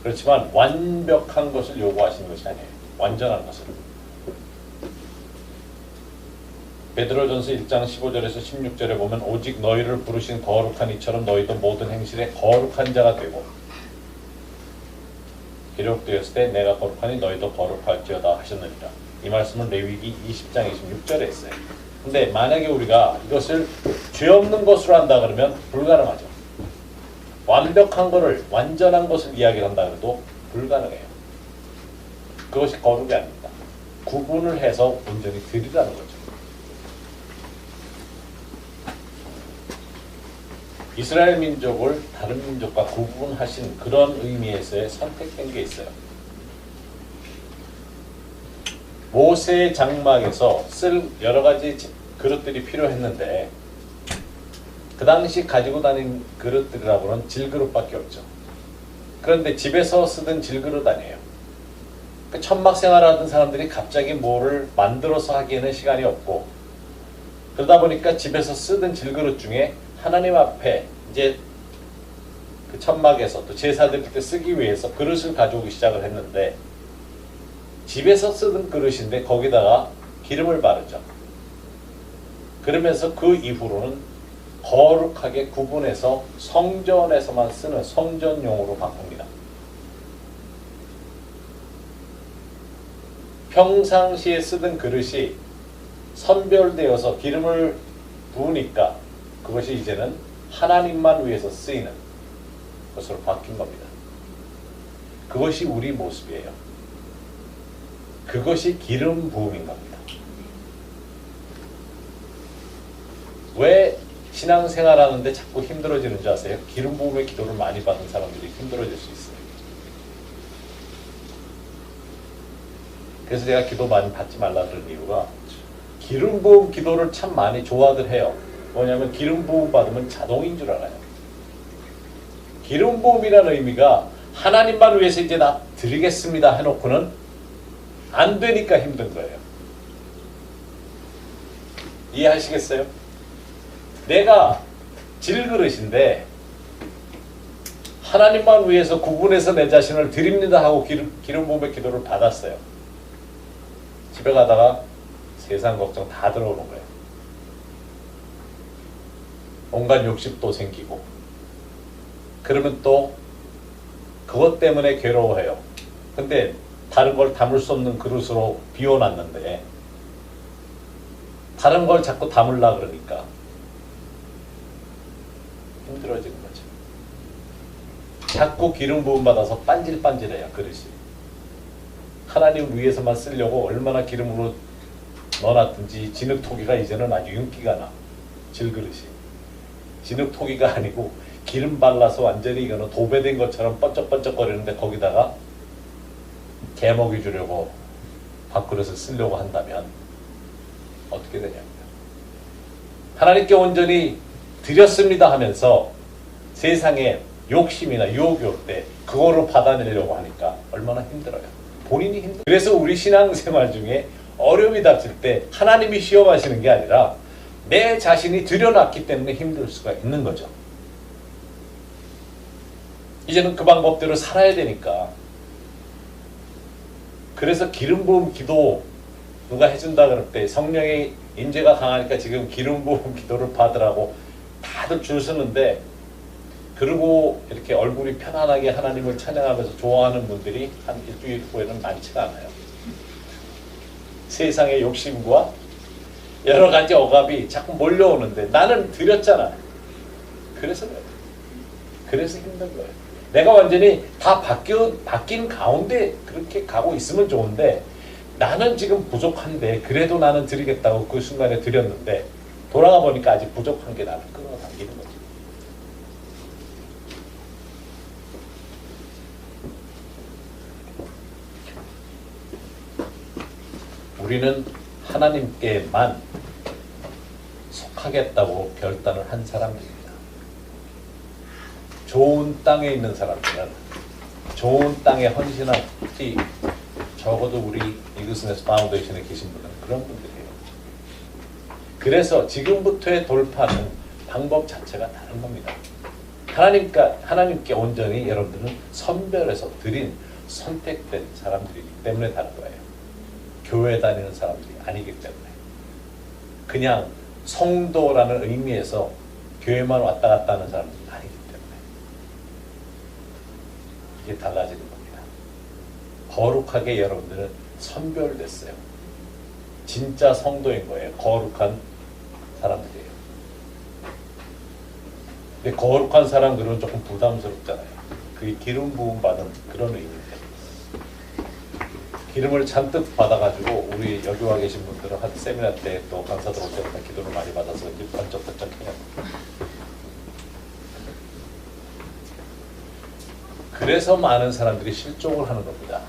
그렇지만 완벽한 것을 요구하시는 것이 아니에요. 완전한 것을. 베드로전서 1장 15절에서 16절에 보면 오직 너희를 부르신 거룩한 이처럼 너희도 모든 행실에 거룩한 자가 되고 기록되었을 때 내가 거룩하니 너희도 거룩할지어다 하셨느니라. 이 말씀은 레위기 20장 26절에 있어요. 근데 만약에 우리가 이것을 죄 없는 것으로 한다 그러면 불가능하죠. 완벽한 것을, 완전한 것을 이야기한다 그래도 불가능해요. 그것이 거룩이 아닙니다. 구분을 해서 온전히 드리라는 거죠. 이스라엘 민족을 다른 민족과 구분하신 그런 의미에서의 선택된 게 있어요. 모세의 장막에서 쓸 여러 가지 그릇들이 필요했는데 그 당시 가지고 다닌 그릇들이라고는 질그릇밖에 없죠. 그런데 집에서 쓰던 질그릇 아니에요. 그 천막 생활하던 사람들이 갑자기 뭐를 만들어서 하기에는 시간이 없고 그러다 보니까 집에서 쓰던 질그릇 중에 하나님 앞에 이제 그 천막에서 또 제사 드릴 때 쓰기 위해서 그릇을 가져오기 시작을 했는데 집에서 쓰던 그릇인데 거기다가 기름을 바르죠. 그러면서 그 이후로는 거룩하게 구분해서 성전에서만 쓰는 성전용으로 바꿉니다. 평상시에 쓰던 그릇이 선별되어서 기름을 부으니까 그것이 이제는 하나님만 위해서 쓰이는 것으로 바뀐 겁니다. 그것이 우리 모습이에요. 그것이 기름 부음인 겁니다. 왜 신앙생활하는데 자꾸 힘들어지는 줄 아세요? 기름 부음의 기도를 많이 받은 사람들이 힘들어질 수 있어요. 그래서 제가 기도 많이 받지 말라 그런 이유가 기름 부음 기도를 참 많이 좋아들 해요. 뭐냐면 기름 부음 받으면 자동인 줄 알아요. 기름 부음이라는 의미가 하나님만 위해서 이제 나 드리겠습니다 해놓고는 안 되니까 힘든 거예요. 이해하시겠어요? 내가 질그릇인데 하나님만 위해서 구분해서 내 자신을 드립니다 하고 기름 부음의 기도를 받았어요. 집에 가다가 세상 걱정 다 들어오는 거예요. 온갖 욕심도 생기고 그러면 또 그것 때문에 괴로워해요. 근데 다른 걸 담을 수 없는 그릇으로 비워놨는데 다른 걸 자꾸 담으려 그러니까 힘들어지는 거죠. 자꾸 기름 부음 받아서 반질반질해요. 그릇이. 하나님 위해서만 쓰려고 얼마나 기름으로 넣어놨든지 진흙토기가 이제는 아주 윤기가 나. 질그릇이. 진흙토기가 아니고 기름 발라서 완전히 이거는 도배된 것처럼 번쩍번쩍거리는데 거기다가 개 먹이 주려고 밥그릇을 쓰려고 한다면 어떻게 되냐고요. 하나님께 온전히 드렸습니다 하면서 세상에 욕심이나 유혹이 올 때 그거로 받아내려고 하니까 얼마나 힘들어요. 본인이 힘들어요. 그래서 우리 신앙생활 중에 어려움이 닥칠 때 하나님이 시험하시는 게 아니라 내 자신이 들여놨기 때문에 힘들 수가 있는 거죠. 이제는 그 방법대로 살아야 되니까. 그래서 기름 부음 기도 누가 해준다 그럴 때 성령의 임재가 강하니까 지금 기름 부음 기도를 받으라고 다들 줄 서는데 그리고 이렇게 얼굴이 편안하게 하나님을 찬양하면서 좋아하는 분들이 한 일주일 후에는 많지가 않아요. 세상의 욕심과 여러 가지 억압이 자꾸 몰려오는데 나는 드렸잖아. 그래서 힘든 거예요. 내가 완전히 다 바뀐 가운데 그렇게 가고 있으면 좋은데 나는 지금 부족한데 그래도 나는 드리겠다고 그 순간에 드렸는데 돌아가 보니까 아직 부족한 게 나를 끌어당기는 거죠. 우리는 하나님께만 속하겠다고 결단을 한 사람들입니다. 좋은 땅에 있는 사람들은 좋은 땅에 헌신한 특히 적어도 우리 이그스네스 파운데이션에 계신 분은 그런 분들이에요. 그래서 지금부터의 돌파는 방법 자체가 다른 겁니다. 하나님께 온전히 여러분들은 선별해서 드린 선택된 사람들이기 때문에 다른 거예요. 교회 다니는 사람들이 아니기 때문에. 그냥 성도라는 의미에서 교회만 왔다 갔다 하는 사람들이 아니기 때문에. 이게 달라지는 겁니다. 거룩하게 여러분들은 선별됐어요. 진짜 성도인 거예요. 거룩한 사람들이에요. 근데 거룩한 사람들은 조금 부담스럽잖아요. 그게 기름 부음 받은 그런 의미인데 기름을 잔뜩 받아가지고 우리 여기 와 계신 분들은 한 세미나 때 또 강사들 올 때마다 기도를 많이 받아서 이제 번쩍번쩍해요. 그래서 많은 사람들이 실종을 하는 겁니다.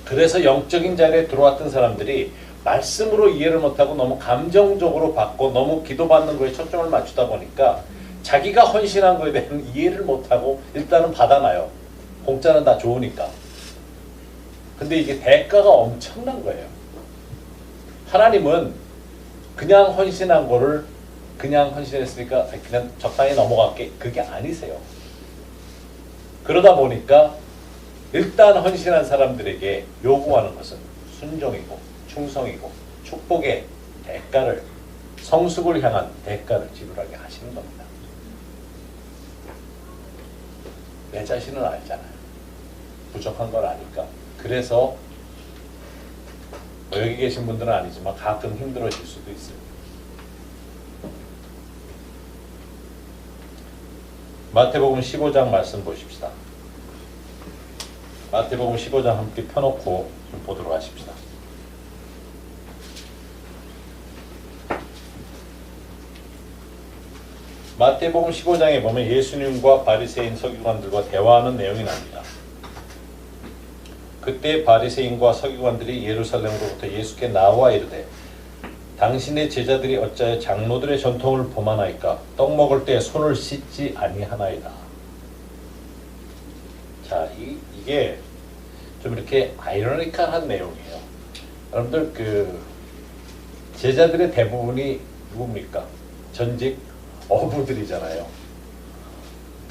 그래서 영적인 자리에 들어왔던 사람들이 말씀으로 이해를 못하고 너무 감정적으로 받고 너무 기도받는 거에 초점을 맞추다 보니까 자기가 헌신한 거에 대한 이해를 못하고 일단은 받아놔요. 공짜는 다 좋으니까. 근데 이게 대가가 엄청난 거예요. 하나님은 그냥 헌신한 거를 그냥 헌신했으니까 그냥 적당히 넘어갈게 그게 아니세요. 그러다 보니까 일단 헌신한 사람들에게 요구하는 것은 순종이고 충성이고 축복의 대가를 성숙을 향한 대가를 지불하게 하시는 겁니다. 내 자신은 알잖아요. 부족한 걸 아니까. 그래서 여기 계신 분들은 아니지만 가끔 힘들어질 수도 있어요. 마태복음 15장 말씀 보십시다. 마태복음 15장 함께 펴놓고 좀 보도록 하십시다. 마태복음 15장에 보면 예수님과 바리새인 서기관들과 대화하는 내용이 납니다. 그때 바리새인과 서기관들이 예루살렘으로부터 예수께 나와 이르되 당신의 제자들이 어찌하여 장로들의 전통을 범하나이까 떡 먹을 때 손을 씻지 아니하나이다. 자, 이게 좀 이렇게 아이러니컬한 내용이에요. 여러분들 그 제자들의 대부분이 누굽니까? 전직 어부들이잖아요.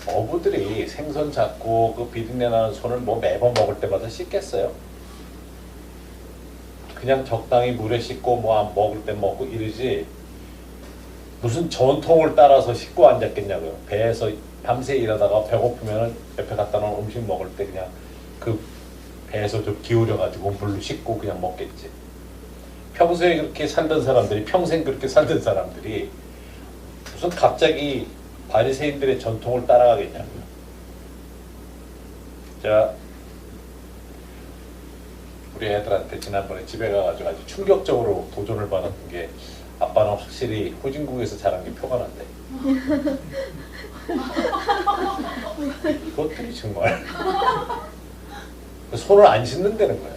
어부들이 생선 잡고 그 비린내 나는 손을 뭐 매번 먹을 때마다 씻겠어요? 그냥 적당히 물에 씻고 뭐 안 먹을 때 먹고 이러지 무슨 전통을 따라서 씻고 앉았겠냐고요. 배에서 밤새 일하다가 배고프면 옆에 갖다 놓은 음식 먹을 때 그냥 그 배에서 좀 기울여 가지고 물로 씻고 그냥 먹겠지. 평소에 그렇게 살던 사람들이 평생 그렇게 살던 사람들이 무슨 갑자기 바리새인들의 전통을 따라가겠냐고요. 자, 우리 애들한테 지난번에 집에 가가지고 아주 충격적으로 도전을 받았던 게 아빠는 확실히 후진국에서 자란 게 표가 난대. 그것들이 정말 손을 안 씻는다는 거예요.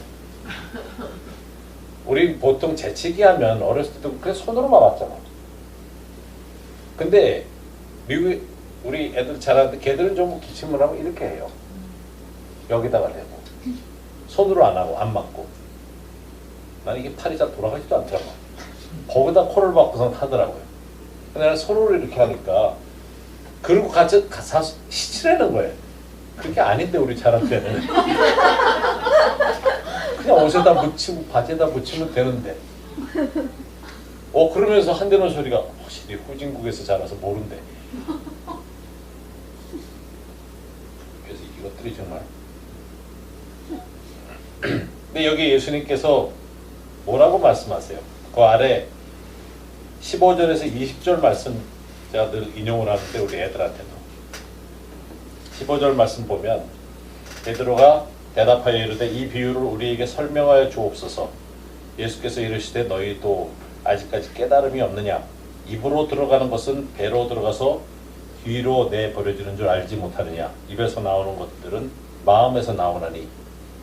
우리 보통 재치기 하면 어렸을 때도 그냥 손으로 막았잖아. 근데 미국 우리 애들 자라는데 걔들은 좀 기침을 하면 이렇게 해요. 여기다가 대고 손으로 안 하고 안 막고. 난 이게 팔이 잘 돌아가지도 않더라고. 거기다 코를 박고선 하더라고요. 근데 나는 손으로 이렇게 하니까 그리고 가서 시치라는 거예요. 그게 아닌데 우리 자랄 때는 그냥 옷에다 묻히고 바지에다 묻히면 되는데 그러면서 한대는 소리가 확실히 후진국에서 자라서 모른대. 그래서 이것들이 정말 근데 여기 예수님께서 뭐라고 말씀하세요? 그 아래 15절에서 20절 말씀 제가 늘 인용을 하는데 우리 애들한테도 15절 말씀 보면 베드로가 대답하여 이르되 이 비유를 우리에게 설명하여 주옵소서. 예수께서 이르시되 너희도 아직까지 깨달음이 없느냐? 입으로 들어가는 것은 배로 들어가서 뒤로 내버려지는 줄 알지 못하느냐? 입에서 나오는 것들은 마음에서 나오나니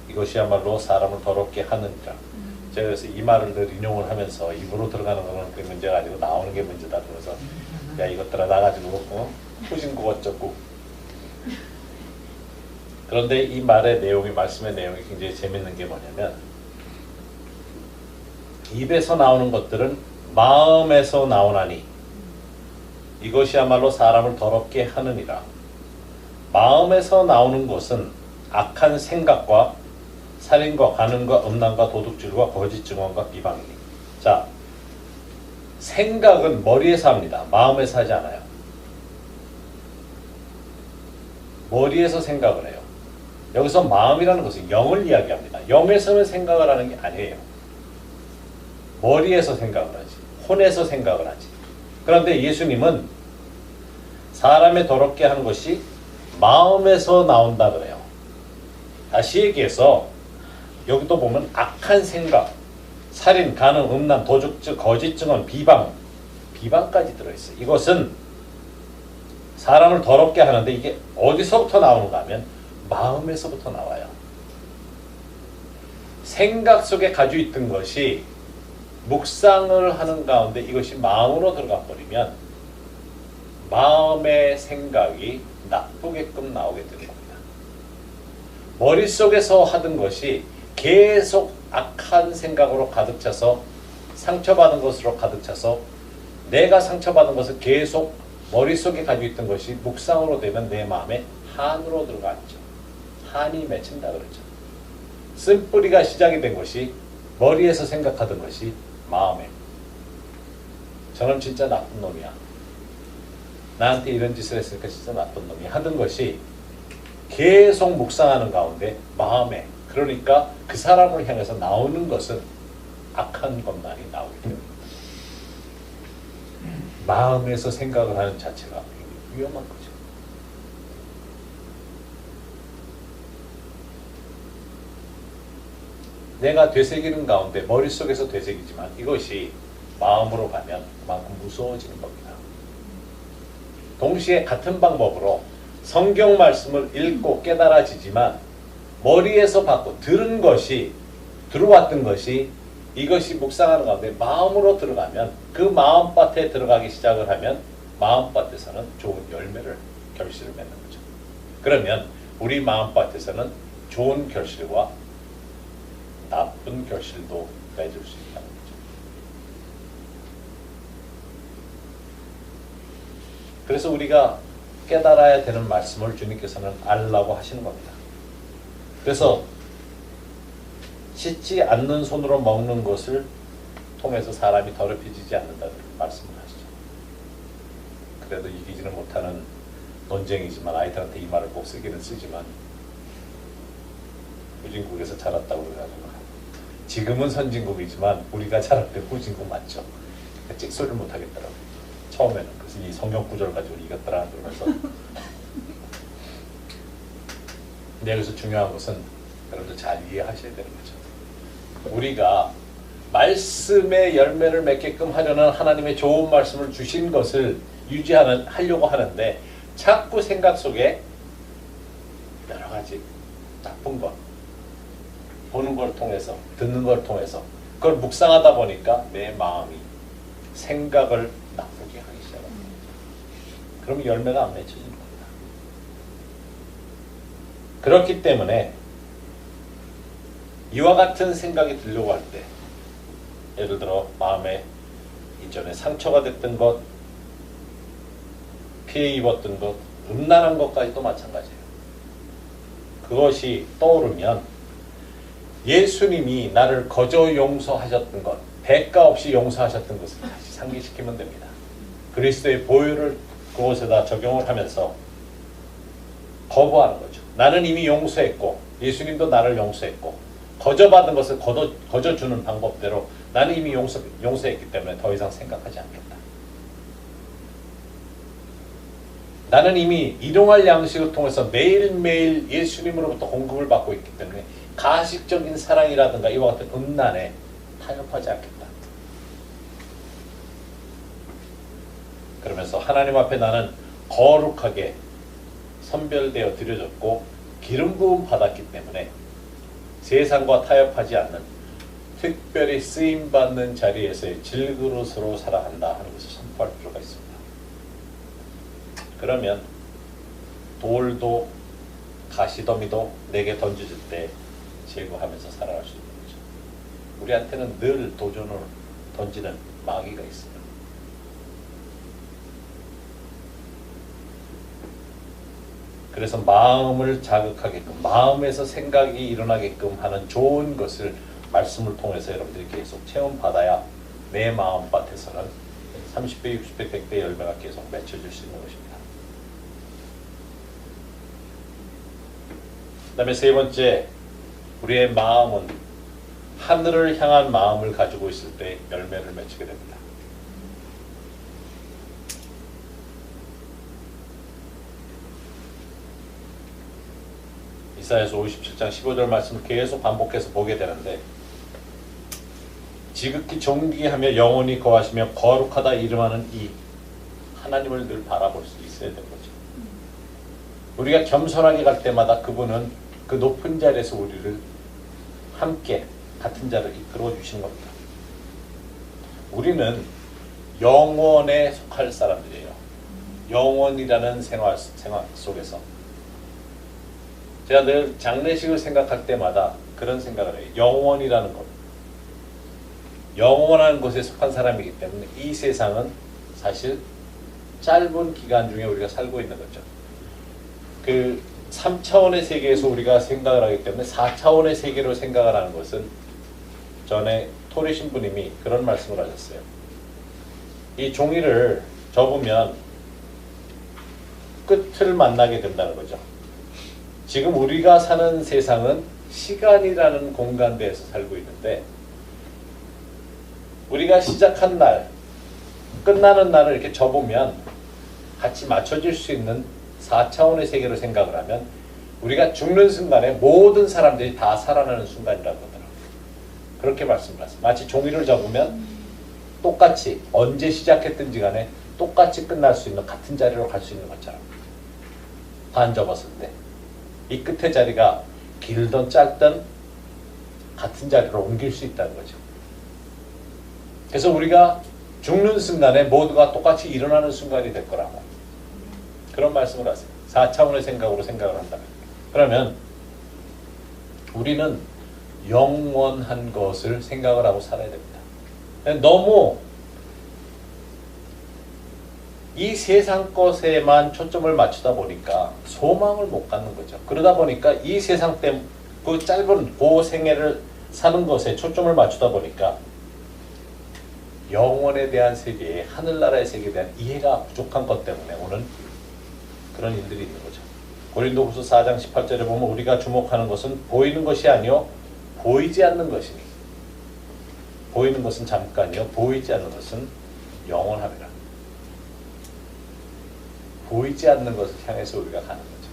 이것이야말로 사람을 더럽게 하느니라. 제가 그래서 이 말을 늘 인용을 하면서 입으로 들어가는 거는 그게 문제가 아니고 나오는 게 문제다 그러면서 야 이것들아 나가지고 후진국 어쩌고. 그런데 이 말의 내용이 말씀의 내용이 굉장히 재밌는 게 뭐냐면 입에서 나오는 것들은 마음에서 나오나니 이것이야말로 사람을 더럽게 하느니라. 마음에서 나오는 것은 악한 생각과 살인과 간음과 음란과 도둑질과 거짓 증언과 비방이니. 자, 생각은 머리에서 합니다. 마음에서 하지 않아요. 머리에서 생각을 해요. 여기서 마음이라는 것은 영을 이야기합니다. 영에서는 생각을 하는 게 아니에요. 머리에서 생각을 하지. 혼에서 생각을 하지. 그런데 예수님은 사람의 더럽게 하는 것이 마음에서 나온다 그래요. 다시 얘기해서 여기도 보면 악한 생각, 살인, 간음, 음란, 도둑질, 거짓 증언, 비방까지 들어있어요. 이것은 사람을 더럽게 하는데 이게 어디서부터 나오는가 하면 마음에서부터 나와요. 생각 속에 가지고 있던 것이 묵상을 하는 가운데 이것이 마음으로 들어가 버리면 마음의 생각이 나쁘게끔 나오게 되는 겁니다. 머릿속에서 하던 것이 계속 악한 생각으로 가득 차서 상처받은 것으로 가득 차서 내가 상처받은 것을 계속 머릿속에 가지고 있던 것이 묵상으로 되면 내 마음에 한으로 들어가죠. 한이 맺힌다 그러죠. 쓴뿌리가 시작이 된 것이 머리에서 생각하던 것이 마음에 저는 진짜 나쁜 놈이야. 나한테 이런 짓을 했으니까 진짜 나쁜 놈이 하던 것이 계속 묵상하는 가운데 마음에 그러니까 그 사람을 향해서 나오는 것은 악한 것만이 나오게 됩니다. 마음에서 생각을 하는 자체가 위험한 거죠. 내가 되새기는 가운데 머릿속에서 되새기지만 이것이 마음으로 가면 그만큼 무서워지는 겁니다. 동시에 같은 방법으로 성경 말씀을 읽고 깨달아지지만 머리에서 받고 들은 것이 들어왔던 것이 이것이 묵상하는 가운데 마음으로 들어가면 그 마음밭에 들어가기 시작을 하면 마음밭에서는 좋은 결실을 맺는 거죠. 그러면 우리 마음밭에서는 좋은 결실과 나쁜 결실도 맺을 수 있다는 거죠. 그래서 우리가 깨달아야 되는 말씀을 주님께서는 알라고 하시는 겁니다. 그래서 씻지 않는 손으로 먹는 것을 통해서 사람이 더럽혀지지 않는다는 말씀을 하시죠. 그래도 이기지는 못하는 논쟁이지만 아이들한테 이 말을 꼭 쓰기는 쓰지만 후진국에서 자랐다고 그래가지고 지금은 선진국이지만 우리가 자랄 때 후진국 맞죠. 찍소리를 못하겠더라고요. 처음에는. 그래서 이 성경 구절 가지고 이겼더라 그러면서 근데 여기서 중요한 것은 여러분들 잘 이해하셔야 되는 거죠. 우리가 말씀의 열매를 맺게끔 하려는 하나님의 좋은 말씀을 주신 것을 하려고 하는데 자꾸 생각 속에 여러 가지 나쁜 것 보는 걸 통해서 듣는 걸 통해서 그걸 묵상하다 보니까 내 마음이 생각을 나쁘게 하기 시작합니다. 그러면 열매가 안 맺혀지는 겁니다. 그렇기 때문에 이와 같은 생각이 들려고 할 때 예를 들어 마음에 이전에 상처가 됐던 것 피해 입었던 것 음란한 것까지도 마찬가지예요. 그것이 떠오르면 예수님이 나를 거저 용서하셨던 것 대가 없이 용서하셨던 것을 다시 상기시키면 됩니다. 그리스도의 보혈을 그곳에다 적용을 하면서 거부하는 거죠. 나는 이미 용서했고 예수님도 나를 용서했고 거저받은 것을 거저주는 방법대로 나는 이미 용서했기 때문에 더 이상 생각하지 않겠다. 나는 이미 일용할 양식을 통해서 매일매일 예수님으로부터 공급을 받고 있기 때문에 가식적인 사랑이라든가 이와 같은 음란에 타협하지 않겠다. 그러면서 하나님 앞에 나는 거룩하게 선별되어 드려졌고 기름 부음 받았기 때문에 세상과 타협하지 않는 특별히 쓰임받는 자리에서의 질그릇으로 살아간다 하는 것을 선포할 필요가 있습니다. 그러면 돌도 가시더미도 내게 던져질 때 제거하면서 살아갈 수 있는 거죠. 우리한테는 늘 도전을 던지는 마귀가 있습니다. 그래서 마음을 자극하게끔, 마음에서 생각이 일어나게끔 하는 좋은 것을 말씀을 통해서 여러분들이 계속 체험받아야 내 마음밭에서는 30배, 60배, 100배 열매가 계속 맺혀질 수 있는 것입니다. 그 다음에 세 번째, 우리의 마음은 하늘을 향한 마음을 가지고 있을 때 열매를 맺히게 됩니다. 이사야서 57장 15절 말씀을 계속 반복해서 보게 되는데, 지극히 존귀하며 영원히 거하시며 거룩하다 이름하는 이 하나님을 늘 바라볼 수 있어야 되는 거죠. 우리가 겸손하게 갈 때마다 그분은 그 높은 자리에서 우리를 함께 같은 자를 이끌어 주시는 겁니다. 우리는 영원에 속할 사람들이에요. 영원이라는 생활 속에서 제가 늘 장례식을 생각할 때마다 그런 생각을 해요. 영원이라는 것, 영원한 곳에 속한 사람이기 때문에 이 세상은 사실 짧은 기간 중에 우리가 살고 있는 거죠. 그 3차원의 세계에서 우리가 생각을 하기 때문에 4차원의 세계로 생각을 하는 것은, 전에 토리 신부님이 그런 말씀을 하셨어요. 이 종이를 접으면 끝을 만나게 된다는 거죠. 지금 우리가 사는 세상은 시간이라는 공간대에서 살고 있는데, 우리가 시작한 날, 끝나는 날을 이렇게 접으면 같이 맞춰질 수 있는 4차원의 세계로 생각을 하면 우리가 죽는 순간에 모든 사람들이 다 살아나는 순간이라고 하더라고요. 그렇게 말씀하셨어요. 마치 종이를 접으면 똑같이 언제 시작했든지 간에 똑같이 끝날 수 있는, 같은 자리로 갈 수 있는 것처럼, 반 접었을 때 이 끝의 자리가 길든 짧든 같은 자리로 옮길 수 있다는 거죠. 그래서 우리가 죽는 순간에 모두가 똑같이 일어나는 순간이 될 거라고 그런 말씀을 하세요. 4차원의 생각으로 생각을 한다면. 그러면 우리는 영원한 것을 생각을 하고 살아야 됩니다. 너무 이 세상 것에만 초점을 맞추다 보니까 소망을 못 갖는 거죠. 그러다 보니까 이 세상 때 그 짧은 그 생애를 사는 것에 초점을 맞추다 보니까 영원에 대한 세계에, 하늘나라의 세계에 대한 이해가 부족한 것 때문에 오는 그런 일들이 있는 거죠. 고린도후서 4장 18절에 보면 우리가 주목하는 것은 보이는 것이 아니요 보이지 않는 것이니, 보이는 것은 잠깐이요 보이지 않는 것은 영원함이라. 보이지 않는 것을 향해서 우리가 가는 거죠.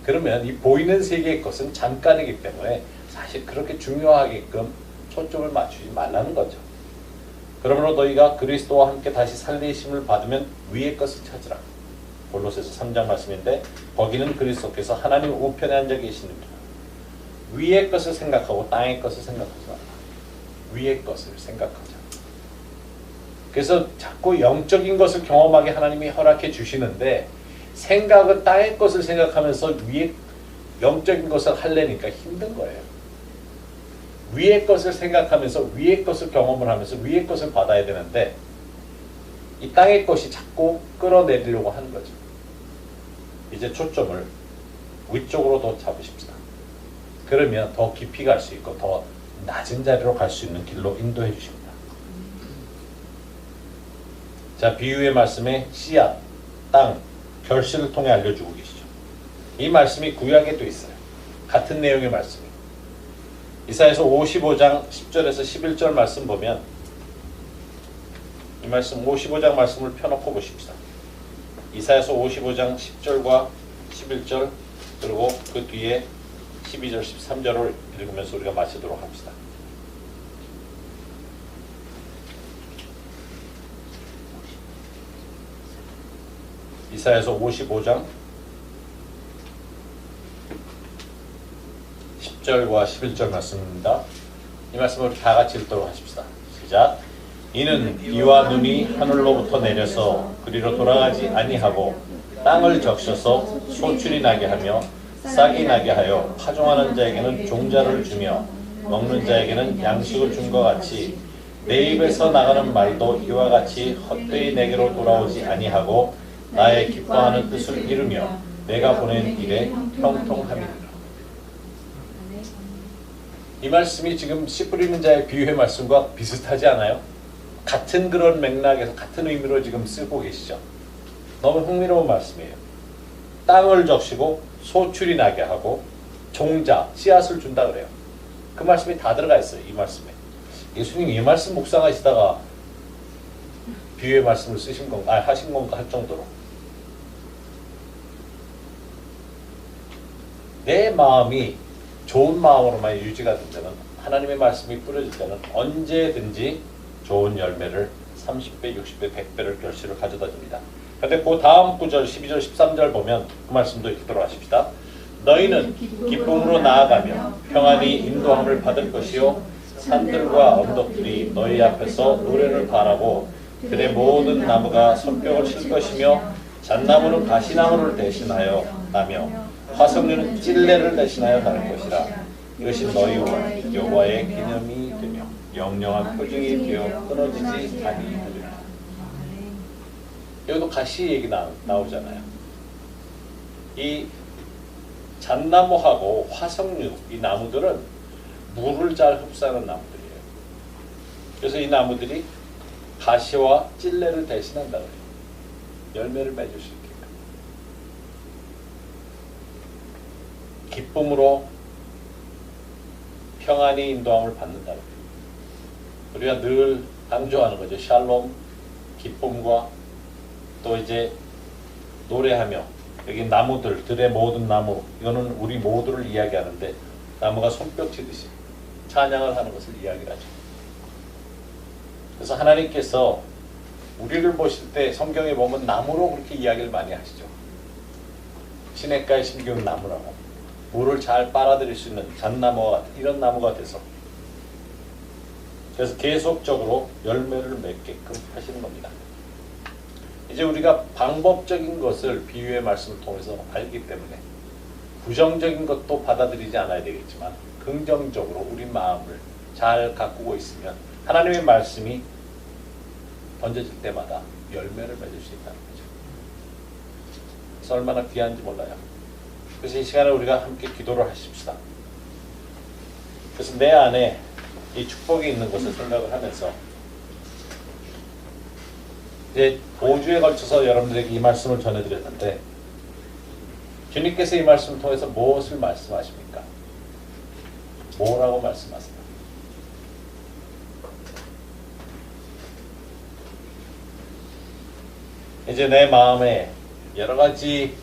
그러면 이 보이는 세계의 것은 잠깐이기 때문에 사실 그렇게 중요하게끔 초점을 맞추지 말라는 거죠. 그러므로 너희가 그리스도와 함께 다시 살리심을 받으면 위의 것을 찾으라. 골로새서 3장 말씀인데, 거기는 그리스도께서 하나님 우편에 앉아 계시느니라. 위의 것을 생각하고 땅의 것을 생각하지 말라. 위의 것을 생각하자. 그래서 자꾸 영적인 것을 경험하게 하나님이 허락해 주시는데, 생각은 땅의 것을 생각하면서 위의 영적인 것을 하려니까 힘든 거예요. 위의 것을 생각하면서 위의 것을 경험을 하면서 위의 것을 받아야 되는데, 이 땅의 것이 자꾸 끌어내리려고 하는 거죠. 이제 초점을 위쪽으로 더 잡으십시다. 그러면 더 깊이 갈 수 있고 더 낮은 자리로 갈 수 있는 길로 인도해 주십니다. 자, 비유의 말씀에 씨앗, 땅, 결실을 통해 알려주고 계시죠. 이 말씀이 구약에도 있어요. 같은 내용의 말씀이. 이사야서 55장 10절에서 11절 말씀 보면, 이 말씀 55장 말씀을 펴놓고 보십시다. 이사야서 55장 10절과 11절, 그리고 그 뒤에 12절 13절을 읽으면서 우리가 마치도록 합시다. 이사야서 55장 10절과 11절 말씀입니다. 이 말씀을 다 같이 읽도록 하십시다. 시작. 이는 비와 눈이 하늘로부터 내려서 그리로 돌아가지 아니하고 땅을 적셔서 소출이 나게 하며 싹이 나게 하여 파종하는 자에게는 종자를 주며 먹는 자에게는 양식을 준 것 같이 내 입에서 나가는 말도 이와 같이 헛되이 내게로 돌아오지 아니하고 나의 기뻐하는 뜻을 이루며 내가 보낸 일에 형통함이니라. 이 말씀이 지금 씨 뿌리는 자의 비유의 말씀과 비슷하지 않아요? 같은 그런 맥락에서 같은 의미로 지금 쓰고 계시죠. 너무 흥미로운 말씀이에요. 땅을 적시고 소출이 나게 하고 종자, 씨앗을 준다 그래요. 그 말씀이 다 들어가 있어요. 이 말씀에. 예수님 이 말씀 묵상하시다가 비유의 말씀을 쓰신 건가, 하신 건가 할 정도로 내 마음이 좋은 마음으로만 유지가 된 때는, 하나님의 말씀이 뿌려질 때는 언제든지 좋은 열매를 30배, 60배, 100배를 결실을 가져다 줍니다. 그런데 그 다음 구절 12절, 13절 보면 그 말씀도 읽도록 하십시다. 너희는 기쁨으로 나아가며 평안히 인도함을 받을 것이요 산들과 언덕들이 너희 앞에서 노래를 바라고 들의 모든 나무가 성벽을 칠 것이며 잣나무는 가시나무를 대신하여 나며 화석류는 찔레를 대신하여 날 것이라. 이것이 너희와 여호와의 기념이 되며 영영한 표징이 되어 끊어지지 아니하리라. 여기도 가시 얘기 나오잖아요. 이 잣나무하고 화석류, 이 나무들은 물을 잘 흡수하는 나무들이에요. 그래서 이 나무들이 가시와 찔레를 대신한다 그래요. 열매를 맺을 수 있게끔. 기쁨으로 평안히 인도함을 받는다 그래요. 우리가 늘 강조하는 거죠. 샬롬, 기쁨과 또 이제 노래하며, 여기 나무들, 들의 모든 나무, 이거는 우리 모두를 이야기하는데 나무가 손뼉 치듯이 찬양을 하는 것을 이야기를 하죠. 그래서 하나님께서 우리를 보실 때 성경에 보면 나무로 그렇게 이야기를 많이 하시죠. 시냇가에 심기운 나무라고, 물을 잘 빨아들일 수 있는 잣나무와 같은 이런 나무가 돼서, 그래서 계속적으로 열매를 맺게끔 하시는 겁니다. 이제 우리가 방법적인 것을 비유의 말씀을 통해서 알기 때문에 부정적인 것도 받아들이지 않아야 되겠지만 긍정적으로 우리 마음을 잘 가꾸고 있으면 하나님의 말씀이 던져질 때마다 열매를 맺을 수 있다는 거죠. 그래서 얼마나 귀한지 몰라요. 그래서 이 시간에 우리가 함께 기도를 하십시다. 그래서 내 안에 이 축복이 있는 것을 생각을 하면서 이제 5주에 걸쳐서 여러분들에게 이 말씀을 전해드렸는데, 주님께서 이 말씀을 통해서 무엇을 말씀하십니까? 뭐라고 말씀하세요? 이제 내 마음에 여러 가지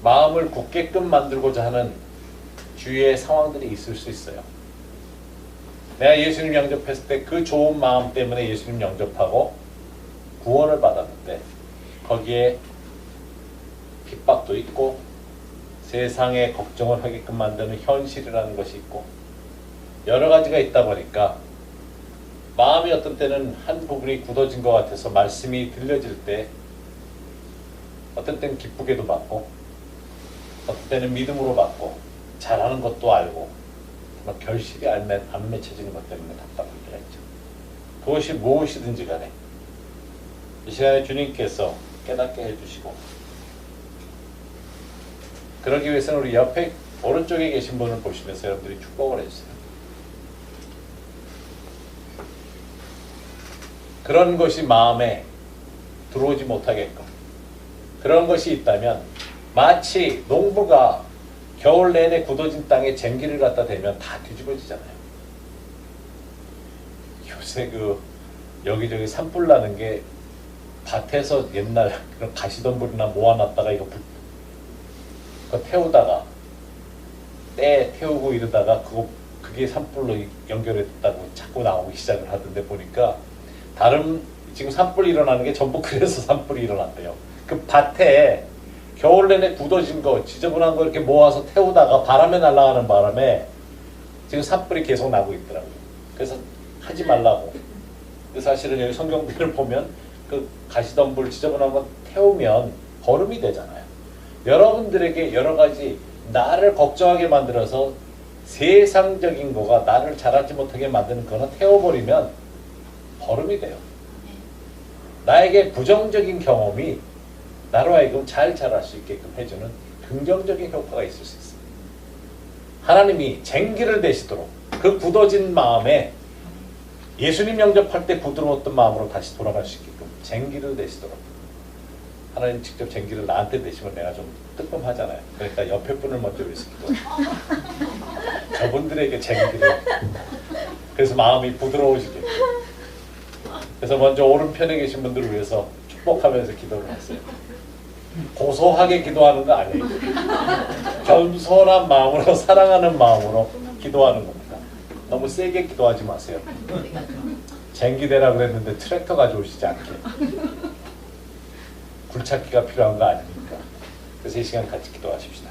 마음을 굳게끔 만들고자 하는 주위의 상황들이 있을 수 있어요. 내가 예수님 영접했을 때 그 좋은 마음 때문에 예수님 영접하고 구원을 받았는데 거기에 핍박도 있고 세상에 걱정을 하게끔 만드는 현실이라는 것이 있고 여러 가지가 있다 보니까 마음이 어떤 때는 한 부분이 굳어진 것 같아서 말씀이 들려질 때 어떤 때는 기쁘게도 받고 어떤 때는 믿음으로 받고 잘하는 것도 알고 결실이 안 맺혀지는 것 때문에 답답할 때가 있죠. 그것이 무엇이든지 간에 이 시간에 주님께서 깨닫게 해주시고, 그러기 위해서는 우리 옆에 오른쪽에 계신 분을 보시면서 여러분들이 축복을 해주세요. 그런 것이 마음에 들어오지 못하게끔, 그런 것이 있다면 마치 농부가 겨울 내내 굳어진 땅에 쟁기를 갖다 대면 다 뒤집어지잖아요. 요새 여기저기 산불 나는 게 밭에서 옛날 그런 가시덤불이나 모아놨다가 이거 태우다가 때 태우고 이러다가 그게 산불로 연결했다고 자꾸 나오기 시작을 하던데, 보니까 지금 산불이 일어나는 게 전부 그래서 산불이 일어났대요. 그 밭에 겨울 내내 굳어진 거, 지저분한 거 이렇게 모아서 태우다가 바람에 날아가는 바람에 지금 산불이 계속 나고 있더라고요. 그래서 하지 말라고. 사실은 여기 성경들을 보면 그 가시던 불 지저분한 거 태우면 버름이 되잖아요. 여러분들에게 여러 가지 나를 걱정하게 만들어서 세상적인 거가 나를 자라지 못하게 만드는 거는 태워버리면 버름이 돼요. 나에게 부정적인 경험이 나로 하여금 잘 자랄 수 있게끔 해주는 긍정적인 효과가 있을 수 있습니다. 하나님이 쟁기를 대시도록 그 굳어진 마음에 예수님 영접할 때 부드러웠던 마음으로 다시 돌아갈 수 있게끔 쟁기를 대시도록 하나님 직접 쟁기를 나한테 대시면 내가 좀 뜨끔하잖아요. 그러니까 옆에 분을 먼저 위해서 기도해요. 저분들에게 쟁기를 그래서 마음이 부드러워지게끔 그래서 먼저 오른편에 계신 분들을 위해서 축복하면서 기도를 했어요. 고소하게 기도하는 거 아니에요. 겸손한 마음으로 사랑하는 마음으로 기도하는 겁니다. 너무 세게 기도하지 마세요. 쟁기대라 그랬는데 트랙터 가져오시지 않게. 굴착기가 필요한 거 아닙니까? 그래서 이 시간 같이 기도하십시다.